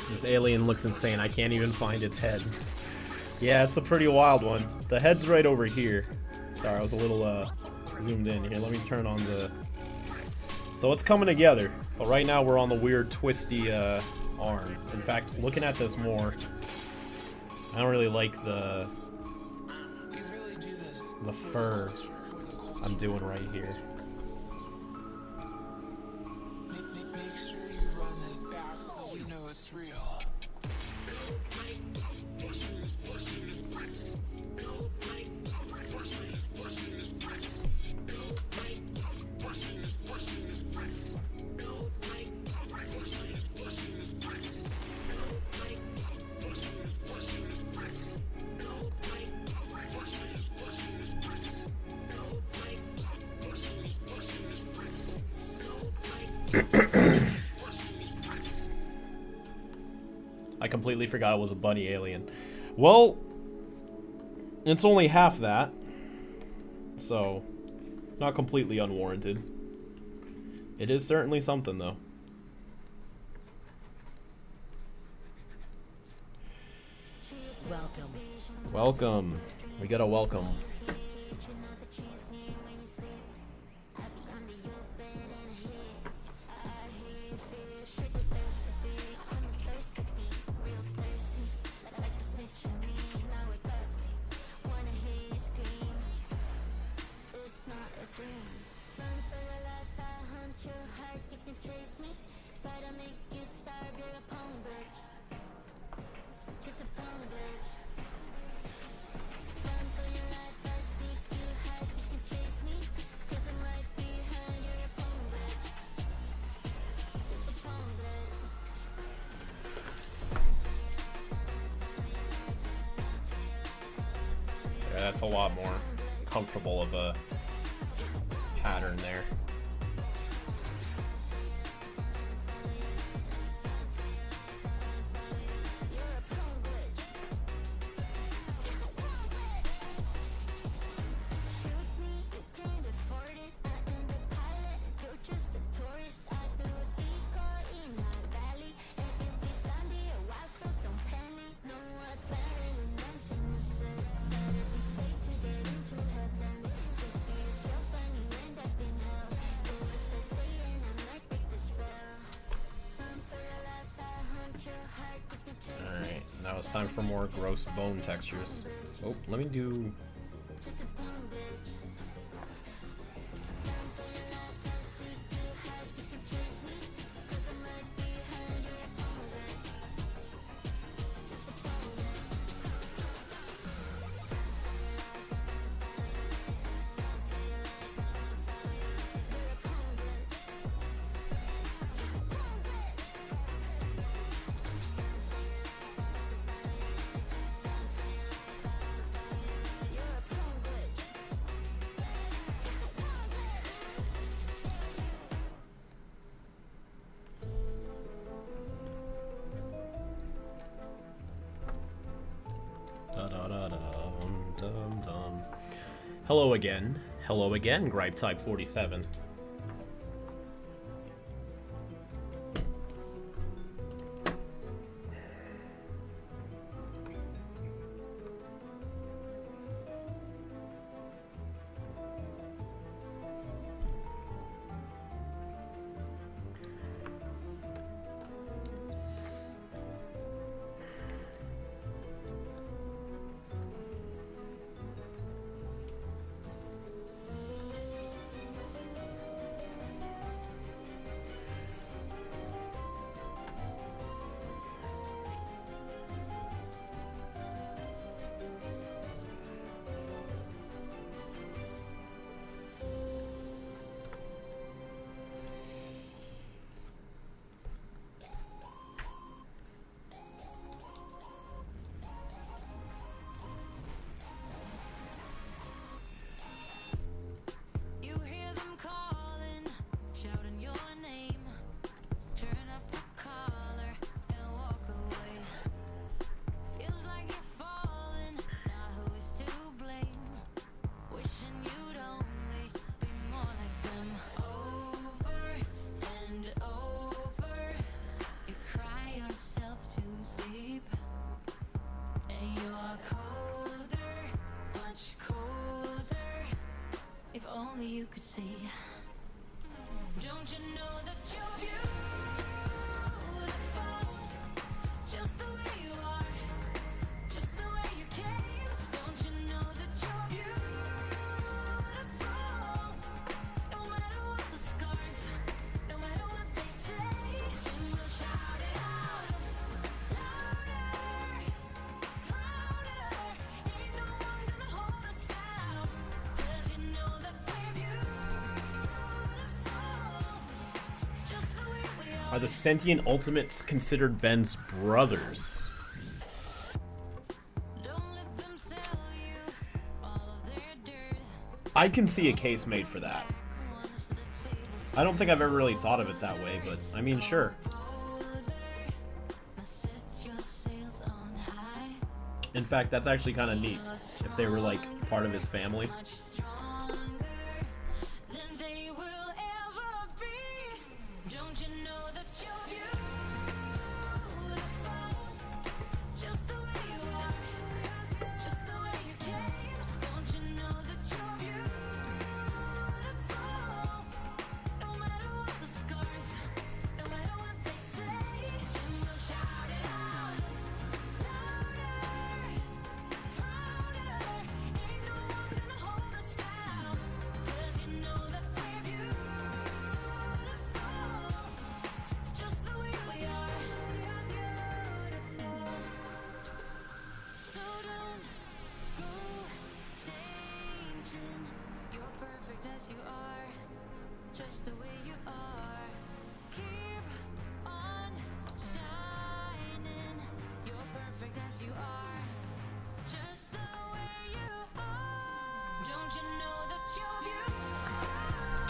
This alien looks insane. I can't even find its head. Yeah, it's a pretty wild one. The head's right over here. Sorry, I was a little zoomed in here. Let me turn on the... So it's coming together. But right now we're on the weird twisty arm. In fact, looking at this more, I don't really like the fur I'm doing right here. I completely forgot it was a bunny alien. Well, it's only half that, so not completely unwarranted. It is certainly something, though. Welcome. Welcome. We got a welcome. That's a lot more comfortable of a pattern there. Now it's time for more gross bone textures. Oh, let me do... Hello again. Hello again, Gripe Type 47. You could see. Don't you know that you're beautiful? Just the way you are, just the way you came. Don't you know that you're beautiful? No matter what the scars, no matter what they say, and we'll shout it out louder, prouder. Ain't no one gonna hold us down, 'cause you know that we're Are the sentient ultimates considered Ben's brothers? I can see a case made for that. I don't think I've ever really thought of it that way, but I mean, sure. In fact, that's actually kind of neat, if they were like part of his family.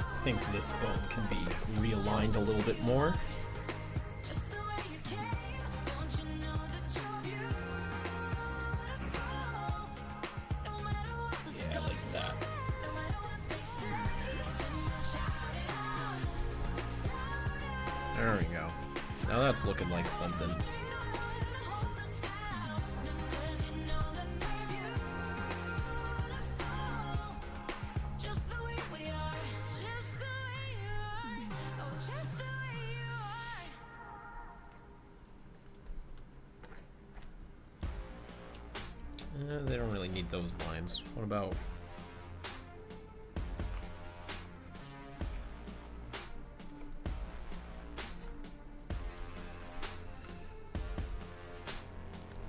I think this bone can be realigned a little bit more. Yeah, like that. There we go. Now that's looking like something. They don't really need those lines. What about...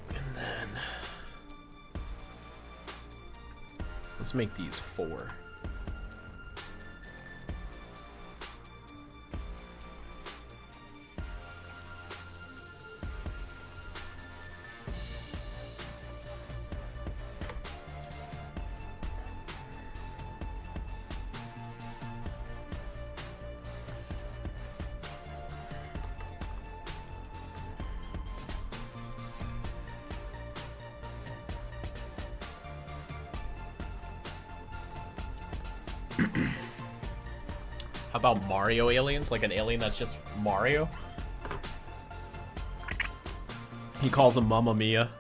And then... let's make these 4. How about Mario aliens? Like an alien that's just Mario? He calls him Mamma Mia.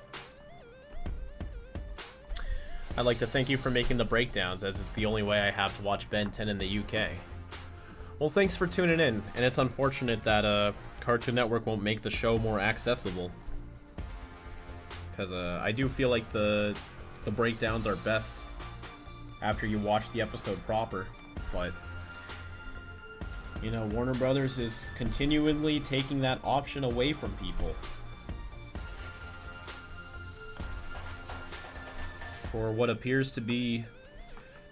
I'd like to thank you for making the breakdowns, as it's the only way I have to watch Ben 10 in the UK. Well, thanks for tuning in, and it's unfortunate that Cartoon Network won't make the show more accessible. Because I do feel like the breakdowns are best after you watch the episode proper, but... you know, Warner Brothers is continually taking that option away from people. For what appears to be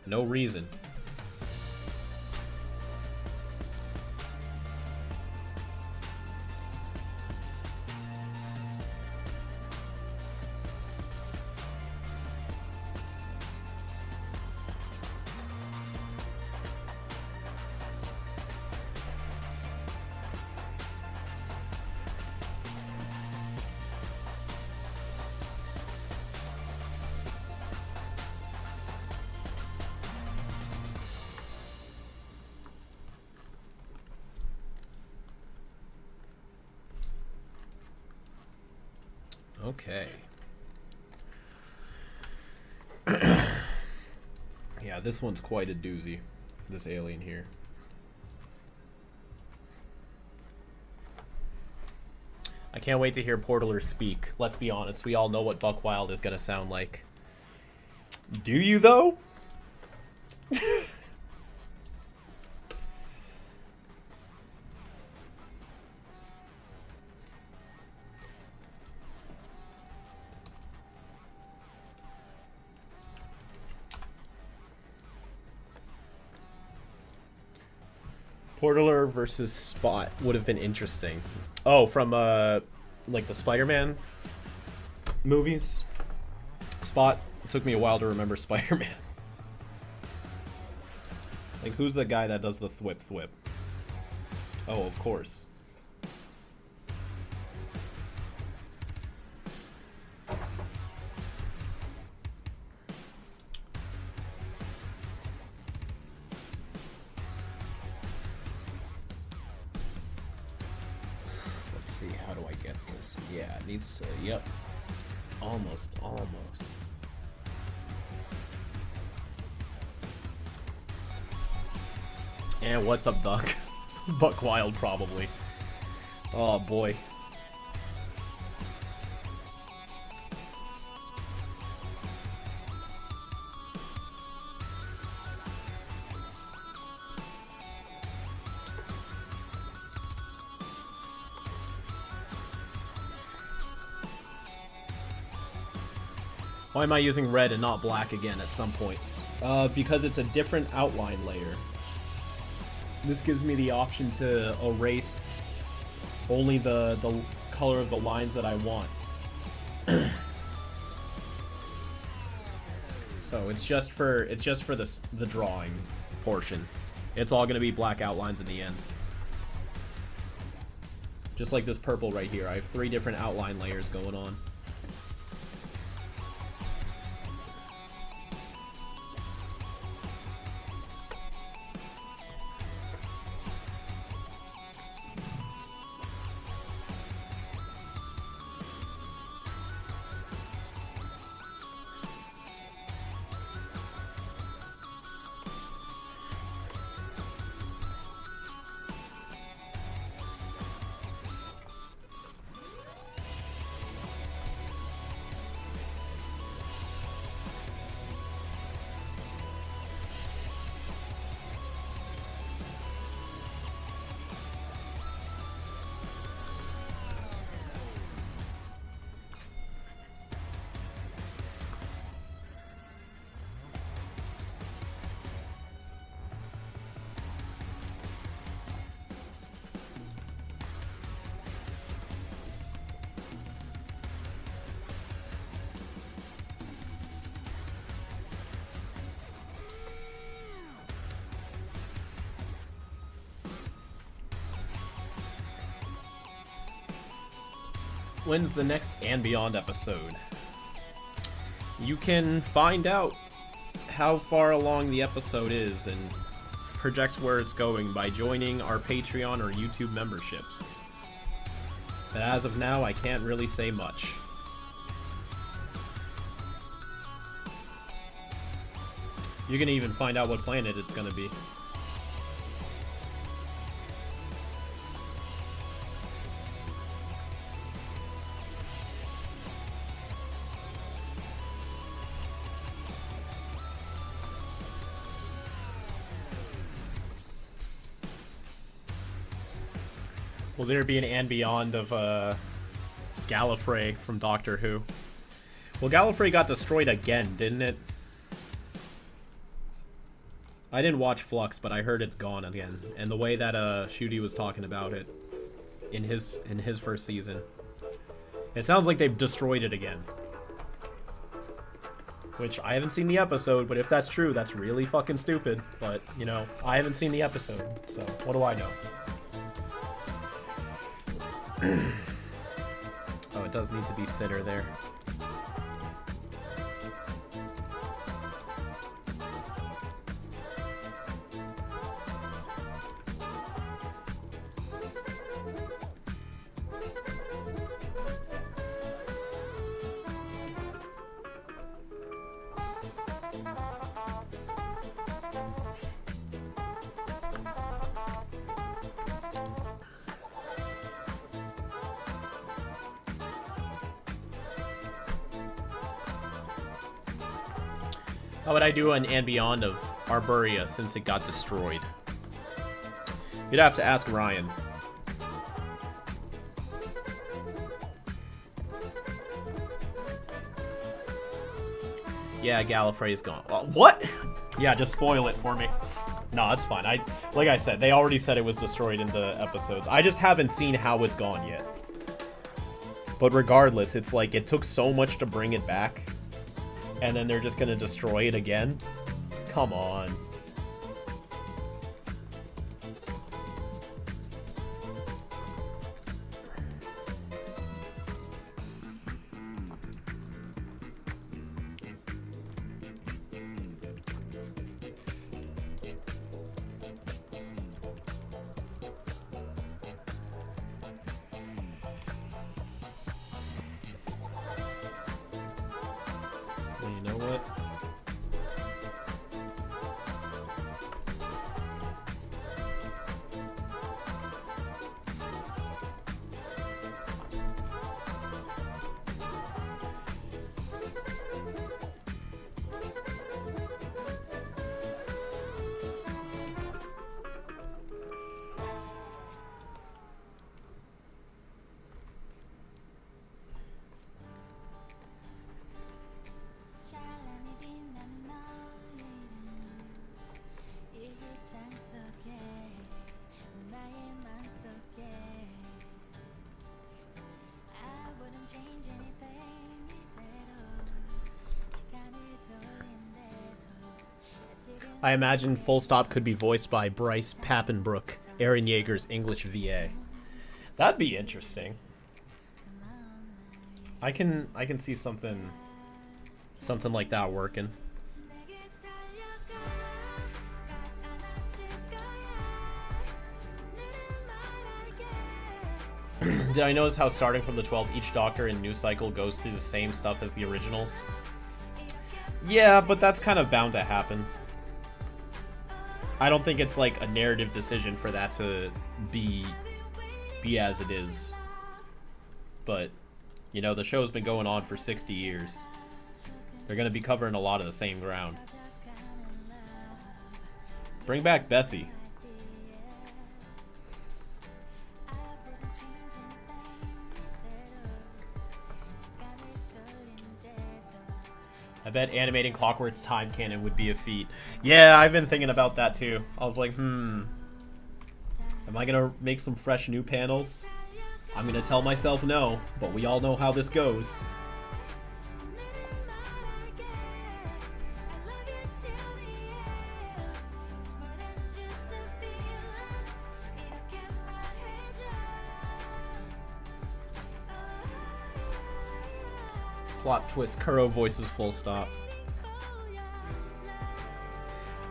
no reason. Okay. Yeah, this one's quite a doozy, this alien here. I can't wait to hear Portaler speak. Let's be honest, we all know what Buckwild is gonna sound like. Do you, though? Portaler versus Spot would have been interesting. Oh, from like the Spider-Man movies. Spot. It took me a while to remember Spider-Man. Like, who's the guy that does the thwip thwip? Oh, of course. Yeah, it needs to, yep. Almost. And what's up, Duck? Buckwild, probably. Oh, boy. Why am I using red and not black again at some points? Because it's a different outline layer. This gives me the option to erase only the color of the lines that I want. So it's just for the drawing portion. It's all gonna be black outlines in the end. Just like this purple right here. I have 3 different outline layers going on. When's the next And Beyond episode? You can find out how far along the episode is and project where it's going by joining our Patreon or YouTube memberships. But as of now, I can't really say much. You can even find out what planet it's gonna be. Will there be an And Beyond of Gallifrey from Doctor Who? Well, Gallifrey got destroyed again, didn't it? I didn't watch Flux, but I heard it's gone again. And the way that Shooty was talking about it in his first season, it sounds like they've destroyed it again. Which, I haven't seen the episode, but if that's true, that's really fucking stupid. But, you know, I haven't seen the episode, so what do I know? Oh, it does need to be thinner there. How would I do an And Beyond of Arborea since it got destroyed? You'd have to ask Ryan. Yeah, Gallifrey's gone. What? Yeah, just spoil it for me. No, it's fine. Like I said, they already said it was destroyed in the episodes. I just haven't seen how it's gone yet. But regardless, it's like it took so much to bring it back. And then they're just gonna destroy it again? Come on. You know what? I imagine Full Stop could be voiced by Bryce Papenbrook, Aaron Yeager's English VA. That'd be interesting. I can see something like that working. Did I notice how starting from the 12th, each Doctor in New Cycle goes through the same stuff as the originals? Yeah, but that's kind of bound to happen. I don't think it's like a narrative decision for that to be as it is. But, you know, the show's been going on for 60 years. They're going to be covering a lot of the same ground. Bring back Bessie. I bet animating Clockwork's time canon would be a feat. Yeah, I've been thinking about that too. I was like, am I gonna make some fresh new panels? I'm gonna tell myself no, but we all know how this goes. Plot twist, Kuro voices full stop.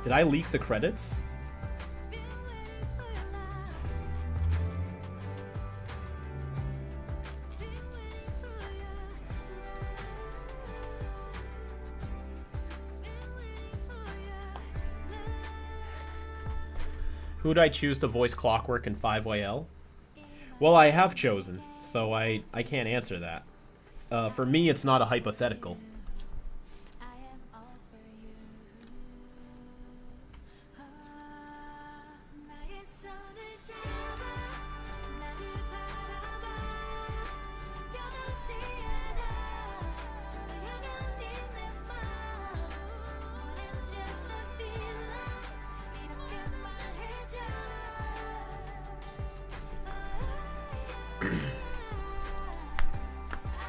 Did I leak the credits? Who would I choose to voice Clockwork in 5YL? Well, I have chosen, so I can't answer that. For me, it's not a hypothetical.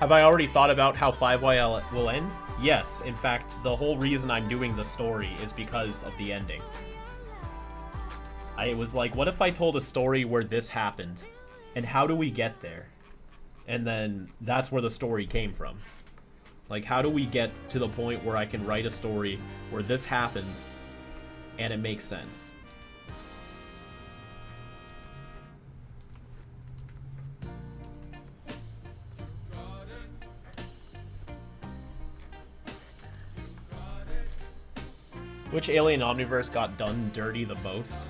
Have I already thought about how 5YL will end? Yes, in fact, the whole reason I'm doing the story is because of the ending. I was like, what if I told a story where this happened? And how do we get there? And then that's where the story came from. Like, how do we get to the point where I can write a story where this happens and it makes sense? Which Alien Omniverse got done dirty the most?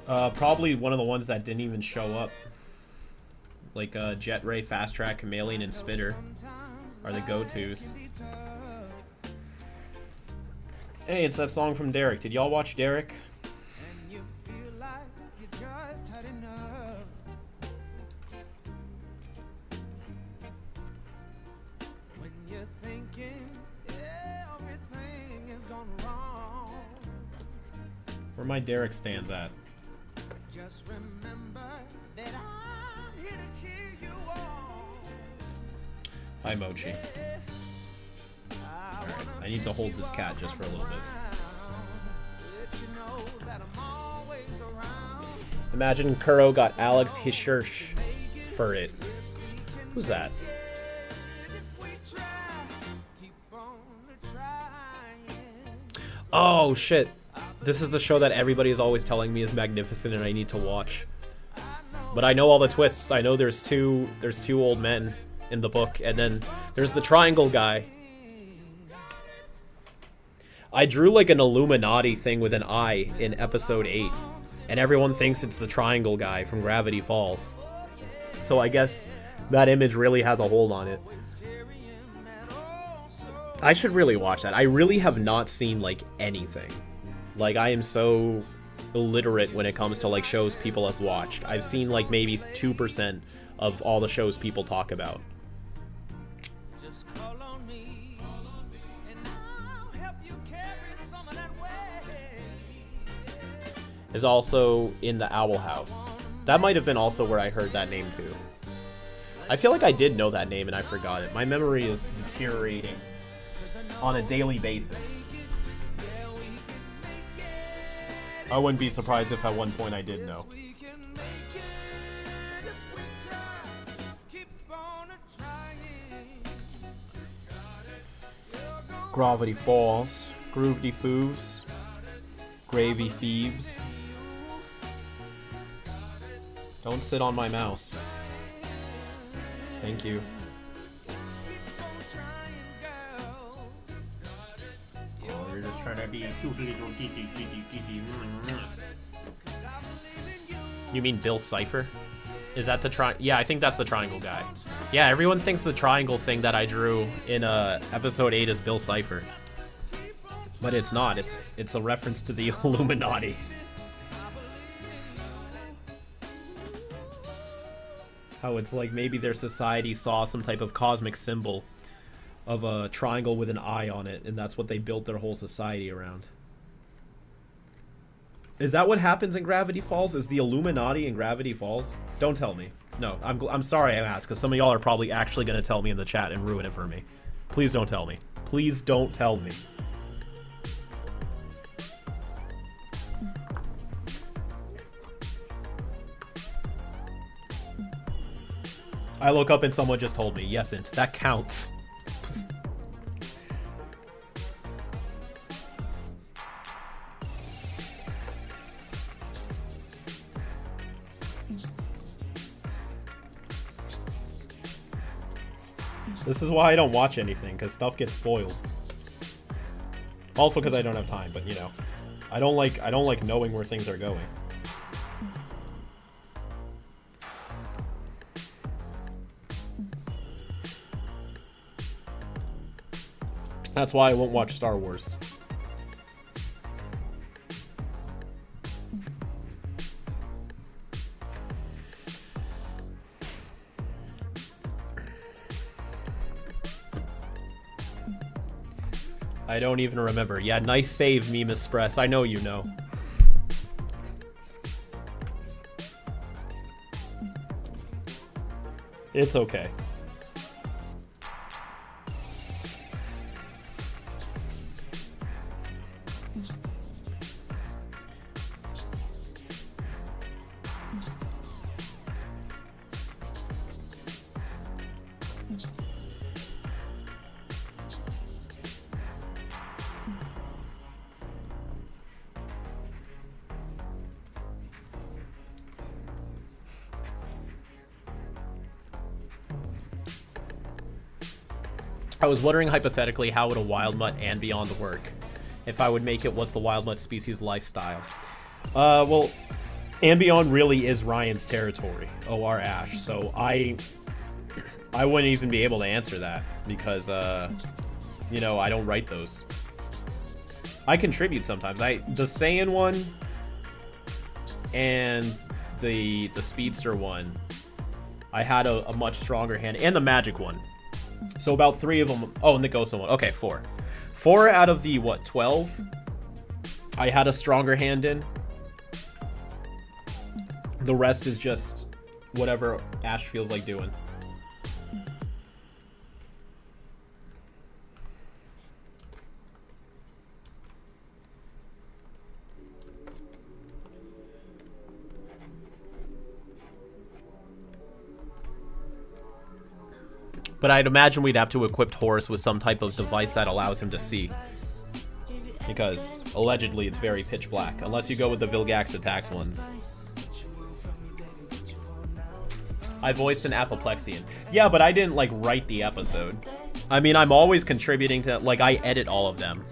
Probably one of the ones that didn't even show up. Like Jet Ray, Fast Track, Chameleon, and Spitter are the go-tos. Hey, it's that song from Derek. Did y'all watch Derek? Where my Derek stands at. Just remember that I'm here to cheer you on. Hi, Mochi. Alright, I need to hold this cat just for a little bit. Imagine Kuro got Alex Hirsch for it. Who's that? Oh, shit. This is the show that everybody is always telling me is magnificent and I need to watch. But I know all the twists. I know there's two old men in the book, and then there's the triangle guy. I drew like an Illuminati thing with an eye in episode 8, and everyone thinks it's the triangle guy from Gravity Falls. So I guess that image really has a hold on it. I should really watch that. I really have not seen like anything. Like, I am so illiterate when it comes to, like, shows people have watched. I've seen, like, maybe 2% of all the shows people talk about. Is also in the Owl House. That might have been also where I heard that name, too. I feel like I did know that name and I forgot it. My memory is deteriorating on a daily basis. I wouldn't be surprised if at one point I did know. Gravity Falls, Groovy Foos, Gravy Phoebes. Don't sit on my mouse. Thank you. You're just trying to be a cute little kitty. You mean Bill Cipher? Is that the yeah, I think that's the triangle guy. Yeah, everyone thinks the triangle thing that I drew in episode 8 is Bill Cipher. But it's not. It's a reference to the Illuminati. How it's like maybe their society saw some type of cosmic symbol of a triangle with an eye on it, and that's what they built their whole society around. Is that what happens in Gravity Falls? Is the Illuminati in Gravity Falls? Don't tell me. No, I'm sorry I asked, because some of y'all are probably actually going to tell me in the chat and ruin it for me. Please don't tell me. Please don't tell me. I look up and someone just told me, yes'nt, that counts. This is why I don't watch anything, because stuff gets spoiled. Also because I don't have time, but you know. I don't like knowing where things are going. That's why I won't watch Star Wars. I don't even remember. Yeah, nice save, Meme Express. I know you know. It's okay. I was wondering hypothetically how would a wild mutt and beyond work? If I would make it, what's the wild mutt species lifestyle? Well, Ambient really is Ryan's territory, OR Ash, so I wouldn't even be able to answer that because, you know, I don't write those. I contribute sometimes. The Saiyan one and the Speedster one, I had a much stronger hand, and the Magic one. So about 3 of them. Oh, and the Ghost one. Okay, 4. 4 out of the, what, 12? I had a stronger hand in. The rest is just whatever Ash feels like doing. But I'd imagine we'd have to equip Horus with some type of device that allows him to see. Because, allegedly, it's very pitch black. Unless you go with the Vilgax attacks ones. I voiced an Apoplexian. Yeah, but I didn't, like, write the episode. I mean, I'm always contributing to... Like, I edit all of them.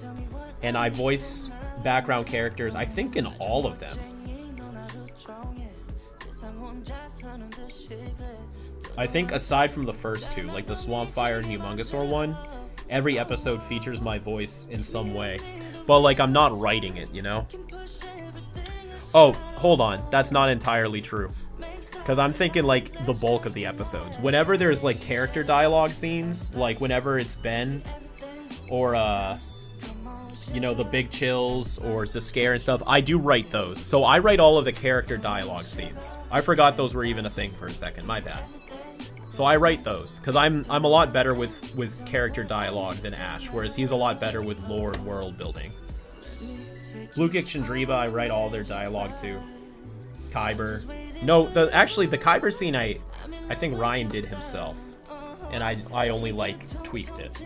And I voice background characters, I think, in all of them. I think aside from the first 2, like the Swampfire and Humongosaur one, every episode features my voice in some way. But, like, I'm not writing it, you know? Oh, hold on. That's not entirely true. Because I'm thinking, like, the bulk of the episodes. Whenever there's, like, character dialogue scenes, like, whenever it's Ben, or, you know, the Big Chills, or Zescare and stuff, I do write those. So I write all of the character dialogue scenes. I forgot those were even a thing for a second. My bad. So I write those, because I'm a lot better with character dialogue than Ash, whereas he's a lot better with lore and world building. Blue Kick Chandriva, I write all their dialogue too. Kyber. No, actually the Kyber scene I think Ryan did himself. And I only, like, tweaked it.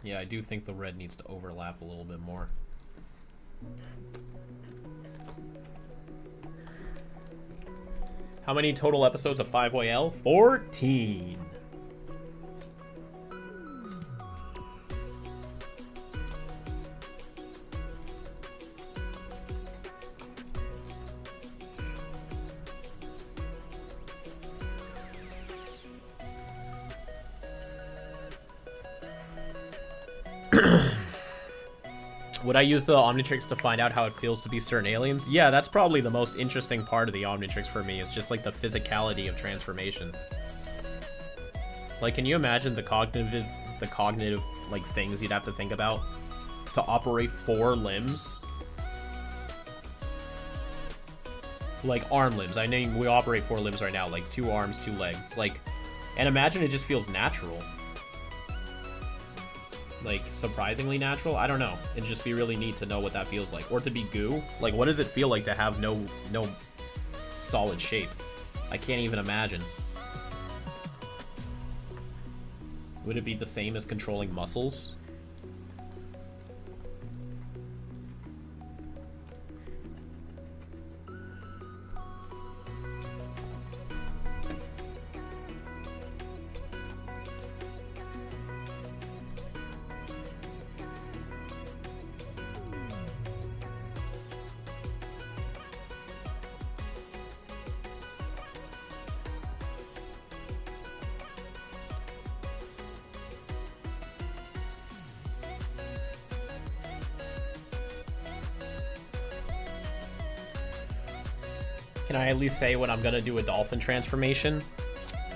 Yeah, I do think the red needs to overlap a little bit more. How many total episodes of 5YL? 14. Would I use the Omnitrix to find out how it feels to be certain aliens? Yeah, that's probably the most interesting part of the Omnitrix for me, is just like the physicality of transformation. Like, can you imagine the cognitive like things you'd have to think about to operate 4 limbs? Like arm limbs. I know we operate 4 limbs right now, like 2 arms, 2 legs. Like, and imagine it just feels natural. Like, surprisingly natural? I don't know. It'd just be really neat to know what that feels like. Or to be goo. Like, what does it feel like to have no solid shape? I can't even imagine. Would it be the same as controlling muscles? Can I at least say when I'm gonna do a dolphin transformation?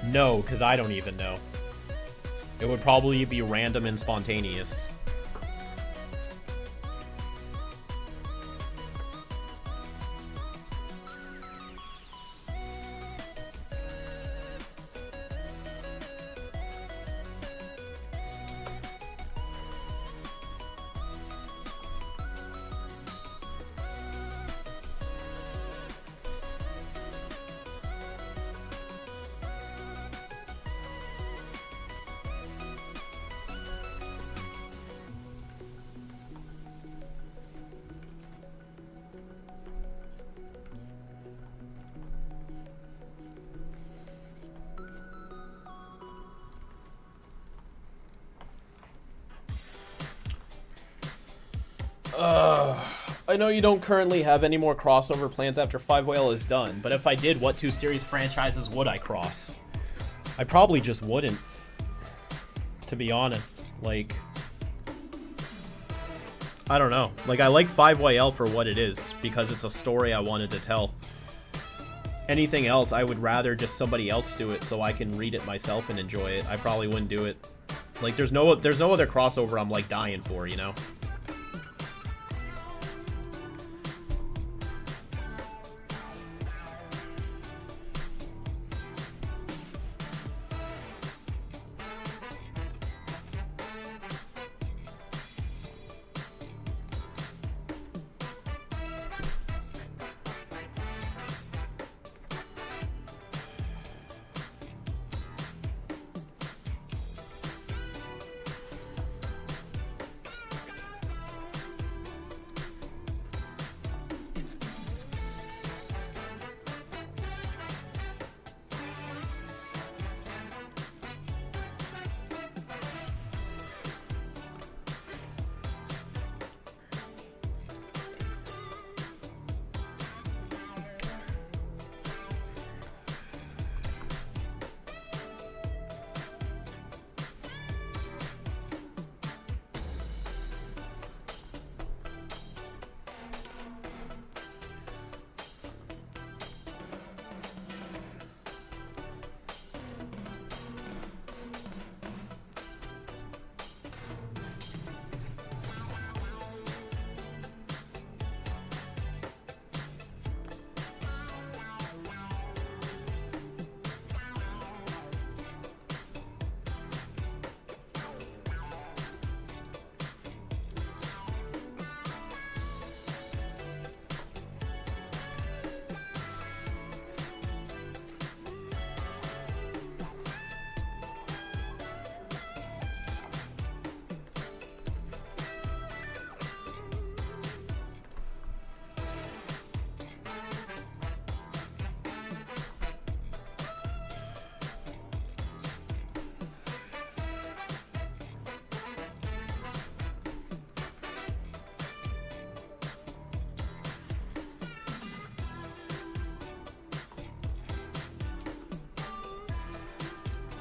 No, because I don't even know. It would probably be random and spontaneous. I know you don't currently have any more crossover plans after 5YL is done, but if I did, what 2 series franchises would I cross? I probably just wouldn't, to be honest. Like, I don't know. Like, I like 5YL for what it is, because it's a story I wanted to tell. Anything else, I would rather just somebody else do it so I can read it myself and enjoy it. I probably wouldn't do it. Like, there's no other crossover I'm, like, dying for, you know?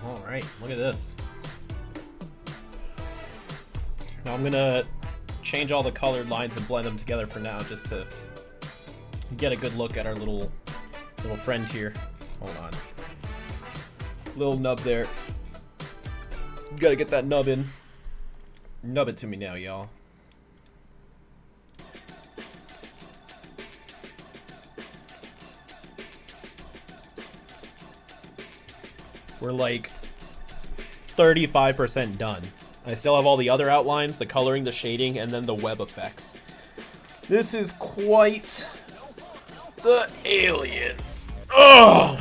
All right, look at this. Now I'm gonna change all the colored lines and blend them together for now, just to get a good look at our little friend here. Hold on. Little nub there. Gotta get that nub in. Nub it to me now, y'all. We're like 35% done. I still have all the other outlines, the coloring, the shading, and then the web effects. This is quite the alien. Ugh!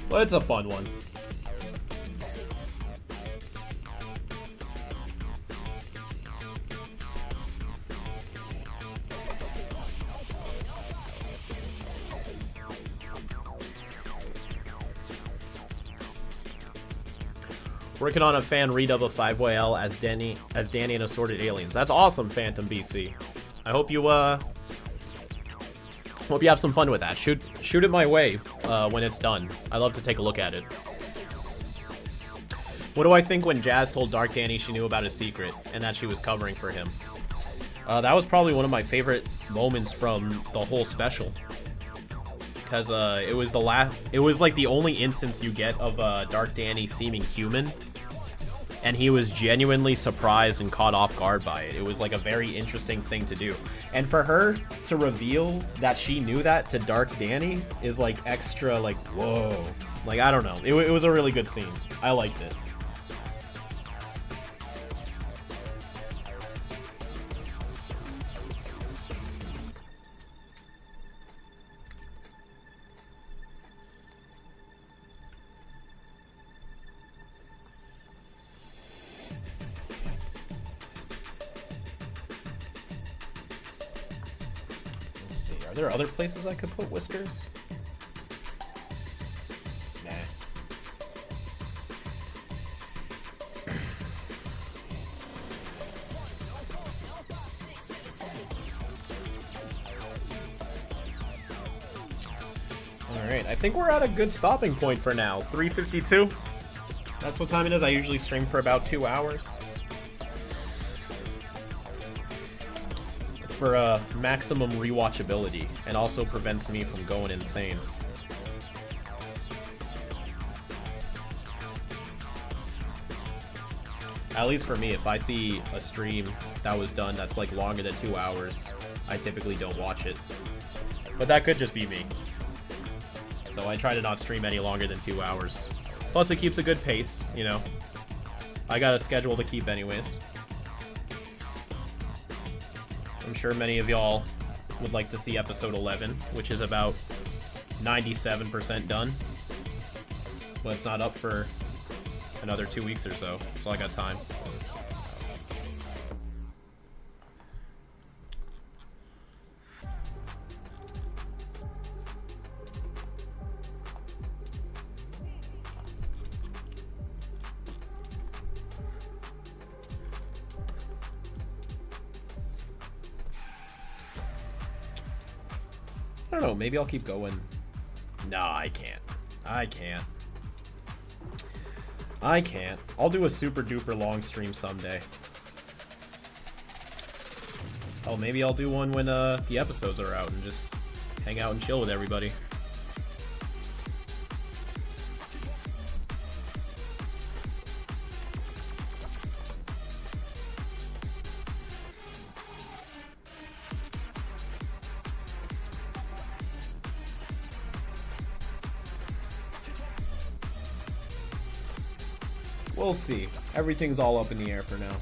But it's a fun one. Working on a fan redub of 5YL as Danny and Assorted Aliens. That's awesome, Phantom BC. I hope you have some fun with that. Shoot it my way when it's done. I love to take a look at it. What do I think when Jazz told Dark Danny she knew about his secret and that she was covering for him? That was probably one of my favorite moments from the whole special. Because it was like the only instance you get of Dark Danny seeming human, and he was genuinely surprised and caught off guard by it. It was like a very interesting thing to do, and for her to reveal that she knew that to Dark Danny is like extra, like, whoa, like, I don't know, it was a really good scene. I liked it. Are there other places I could put whiskers? Nah. Alright, I think we're at a good stopping point for now. 3:52. That's what time it is. I usually stream for about 2 hours. For maximum rewatchability, and also prevents me from going insane. At least for me, if I see a stream that was done that's like longer than 2 hours, I typically don't watch it. But that could just be me. So I try to not stream any longer than 2 hours. Plus it keeps a good pace, you know. I got a schedule to keep anyways. I'm sure many of y'all would like to see episode 11, which is about 97% done. But it's not up for another 2 weeks or so I got time. I don't know, maybe I'll keep going. No, I can't. I can't. I'll do a super duper long stream someday. Oh, maybe I'll do one when the episodes are out and just hang out and chill with everybody. We'll see. Everything's all up in the air for now.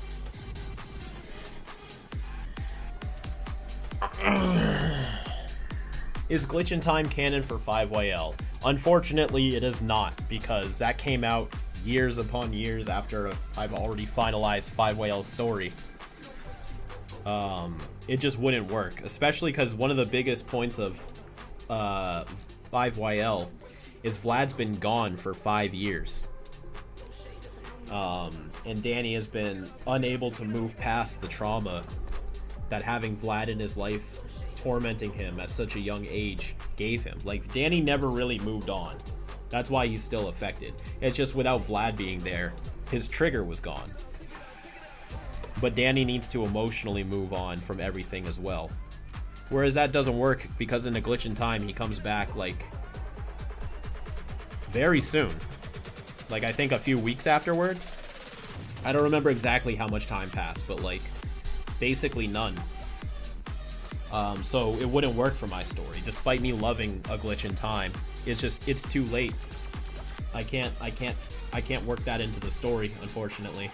Is Glitch in Time canon for 5YL? Unfortunately, it is not, because that came out years upon years after I've already finalized 5YL's story. It just wouldn't work, especially because one of the biggest points of 5YL is Vlad's been gone for 5 years. And Danny has been unable to move past the trauma that having Vlad in his life tormenting him at such a young age gave him. Like, Danny never really moved on. That's why he's still affected. It's just without Vlad being there, his trigger was gone. But Danny needs to emotionally move on from everything as well. Whereas that doesn't work because in A Glitch in Time, he comes back, like, very soon. Like, I think a few weeks afterwards. I don't remember exactly how much time passed, but, like, basically none. So it wouldn't work for my story, despite me loving A Glitch in Time. It's just, it's too late. I can't work that into the story, unfortunately.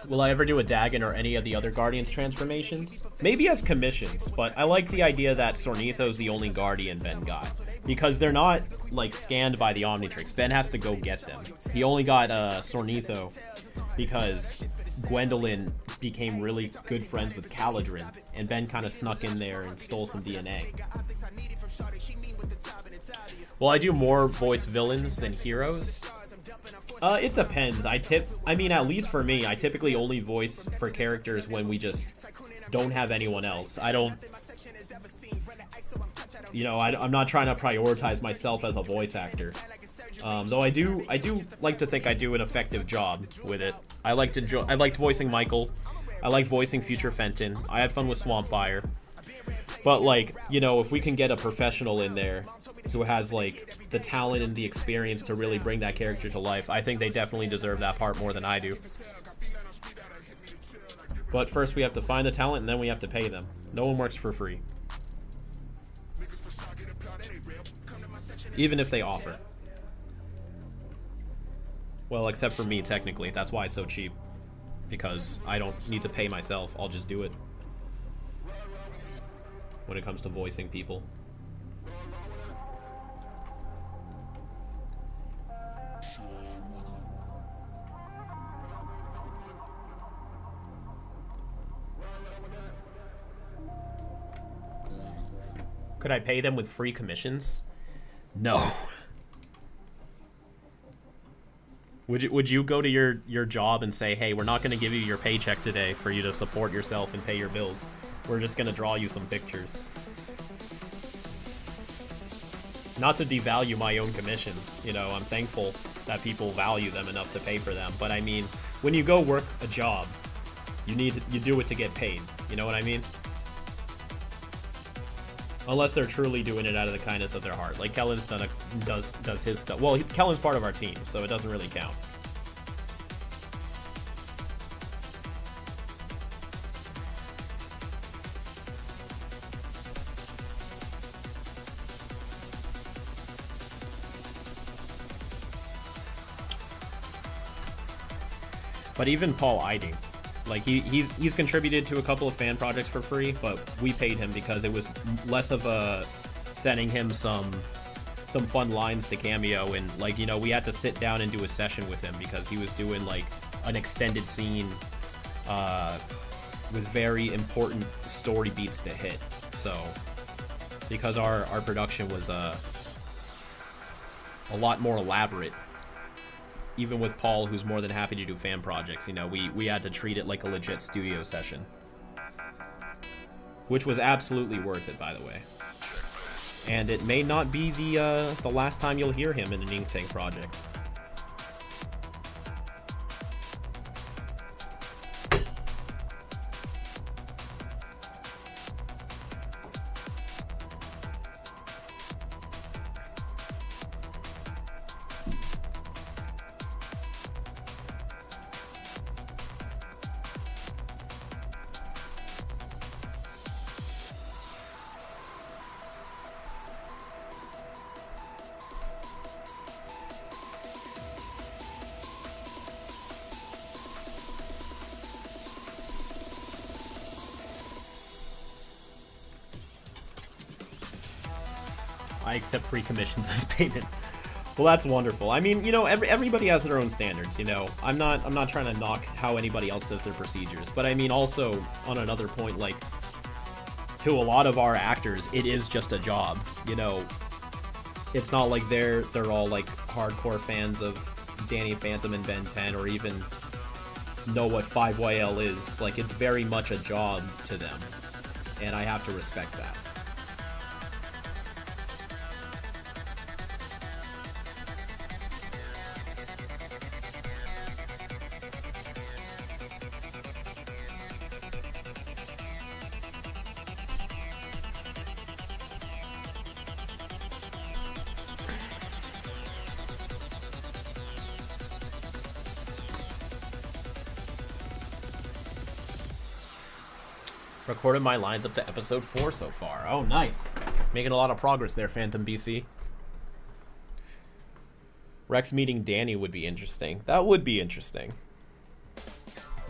Will I ever do a Dagon or any of the other Guardians transformations? Maybe as commissions, but I like the idea that Sornitho's the only Guardian Ben got. Because they're not, like, scanned by the Omnitrix. Ben has to go get them. He only got Sornitho because Gwendolyn became really good friends with Caladrin, and Ben kind of snuck in there and stole some DNA. Will I do more voice villains than heroes? It depends. I mean, at least for me, I typically only voice for characters when we just don't have anyone else. I don't, you know, I'm not trying to prioritize myself as a voice actor. Though I do like to think I do an effective job with it. I liked voicing Michael. I like voicing Future Fenton. I had fun with Swampfire. But, like, you know, if we can get a professional in there who has, like, the talent and the experience to really bring that character to life, I think they definitely deserve that part more than I do. But first we have to find the talent, and then we have to pay them. No one works for free. Even if they offer. Well, except for me, technically. That's why it's so cheap. Because I don't need to pay myself. I'll just do it. When it comes to voicing people. Could I pay them with free commissions? No. Would you go to your job and say, hey, we're not going to give you your paycheck today for you to support yourself and pay your bills. We're just going to draw you some pictures. Not to devalue my own commissions. You know, I'm thankful that people value them enough to pay for them. But I mean, when you go work a job, you do it to get paid. You know what I mean? Unless they're truly doing it out of the kindness of their heart. Like Kellen's does his stuff. Well, Kellen's part of our team, so it doesn't really count. But even Paul Eiding, like he's contributed to a couple of fan projects for free, but we paid him because it was less of a sending him some fun lines to cameo, and like, you know, we had to sit down and do a session with him because he was doing like an extended scene with very important story beats to hit. So because our production was a lot more elaborate. Even with Paul, who's more than happy to do fan projects, you know, we had to treat it like a legit studio session. Which was absolutely worth it, by the way. And it may not be the last time you'll hear him in an Ink Tank project. I accept free commissions as payment. Well, that's wonderful. I mean, you know, everybody has their own standards, you know. I'm not trying to knock how anybody else does their procedures, but I mean also on another point, like, to a lot of our actors, it is just a job, you know. It's not like they're all like hardcore fans of Danny Phantom and Ben 10 or even know what 5YL is. Like, it's very much a job to them, and I have to respect that. Recorded my lines up to episode 4 so far. Oh, nice. Making a lot of progress there, Phantom BC. Rex meeting Danny would be interesting. That would be interesting.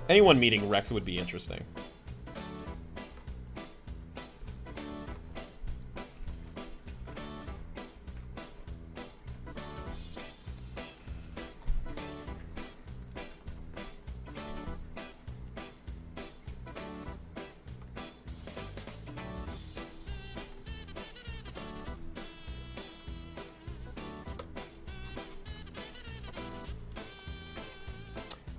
Anyone meeting Rex would be interesting.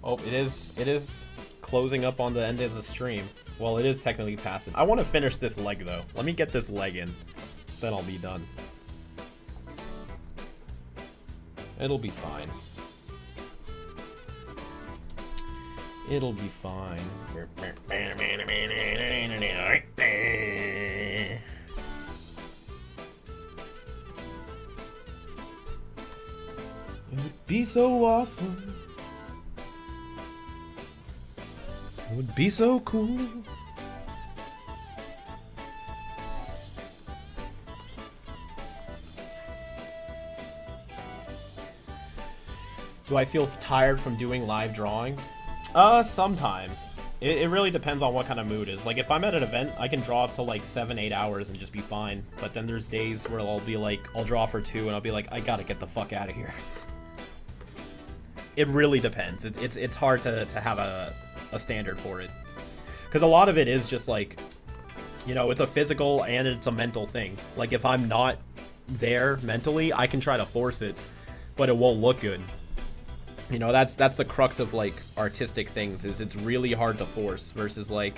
Oh, it is closing up on the end of the stream. Well, it is technically passive. I want to finish this leg, though. Let me get this leg in. Then I'll be done. It'll be fine. It'll be fine. It'd be so awesome. It would be so cool. Do I feel tired from doing live drawing? Sometimes. It really depends on what kind of mood is. Like, if I'm at an event, I can draw up to like 7-8 hours and just be fine. But then there's days where I'll be like, I'll draw for 2 and I'll be like, I gotta get the fuck out of here. It really depends. It's hard to have a standard for it, because a lot of it is just like, you know, it's a physical and it's a mental thing. Like, if I'm not there mentally, I can try to force it, but it won't look good. You know, that's the crux of like artistic things, is it's really hard to force, versus like,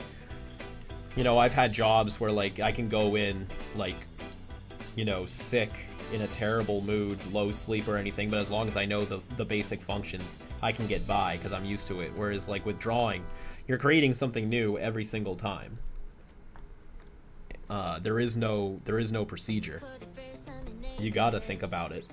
you know, I've had jobs where like I can go in like, you know, sick, in a terrible mood, low sleep or anything, but as long as I know the basic functions, I can get by because I'm used to it. Whereas like with drawing, you're creating something new every single time. There is no procedure. You gotta think about it.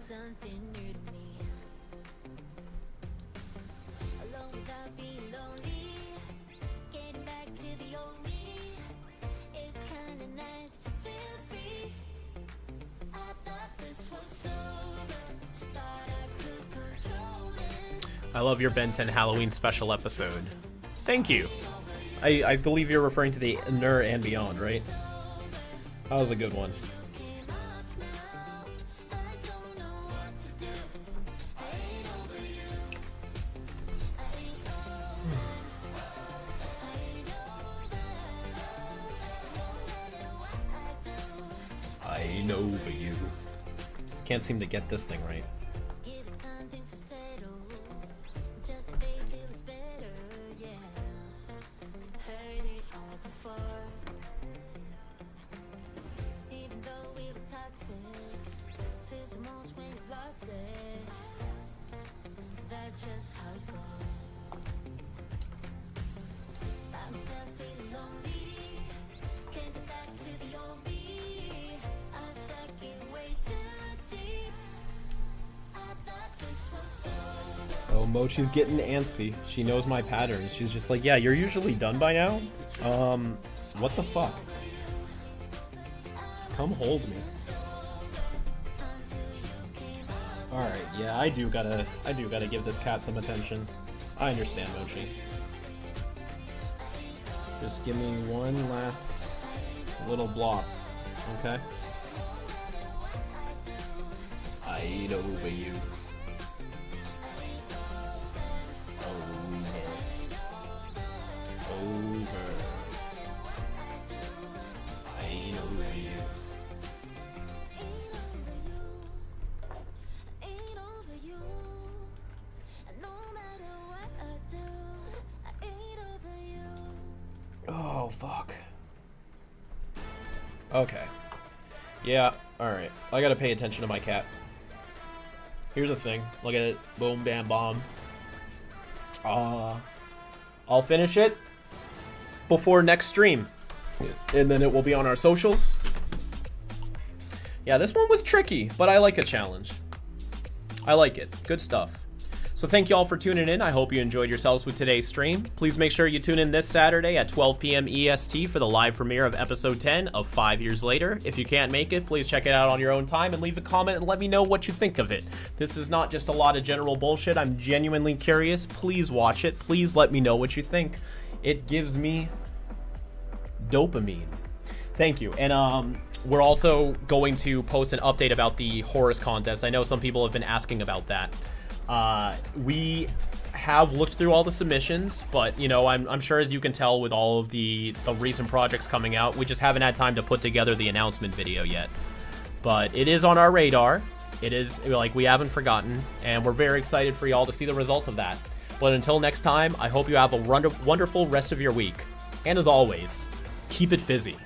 Something new to me. Alone without being lonely. Getting back to the old me. It's kinda nice to feel free. I thought this was so good. Thought I could control it. I love your Ben 10 Halloween special episode. Thank you. I believe you're referring to the Nur and Beyond, right? That was a good one. I know for you. Can't seem to get this thing right. Oh, Mochi's getting antsy. She knows my patterns. She's just like, yeah, you're usually done by now? What the fuck? Come hold me. Alright, yeah, I do gotta give this cat some attention. I understand, Mochi. Just give me one last little block, okay? I ate over you. Over. I ate over you. Ain't over you. And no matter what I do, I ain't over you. Oh, fuck. Okay. Yeah, alright. I gotta pay attention to my cat. Here's the thing. Look at it. Boom, bam, bomb. I'll finish it before next stream. And then it will be on our socials. Yeah, this one was tricky, but I like a challenge. I like it. Good stuff. So thank you all for tuning in. I hope you enjoyed yourselves with today's stream. Please make sure you tune in this Saturday at 12 p.m. EST for the live premiere of episode 10 of 5 Years Later. If you can't make it, please check it out on your own time and leave a comment and let me know what you think of it. This is not just a lot of general bullshit. I'm genuinely curious. Please watch it. Please let me know what you think. It gives me dopamine. Thank you. And we're also going to post an update about the Horus contest. I know some people have been asking about that. We have looked through all the submissions, but you know, I'm sure, as you can tell with all of the recent projects coming out, we just haven't had time to put together the announcement video yet. But it is on our radar. It is, like, we haven't forgotten, and we're very excited for y'all to see the results of that. But until next time, I hope you have a wonderful rest of your week. And as always, keep it fizzy.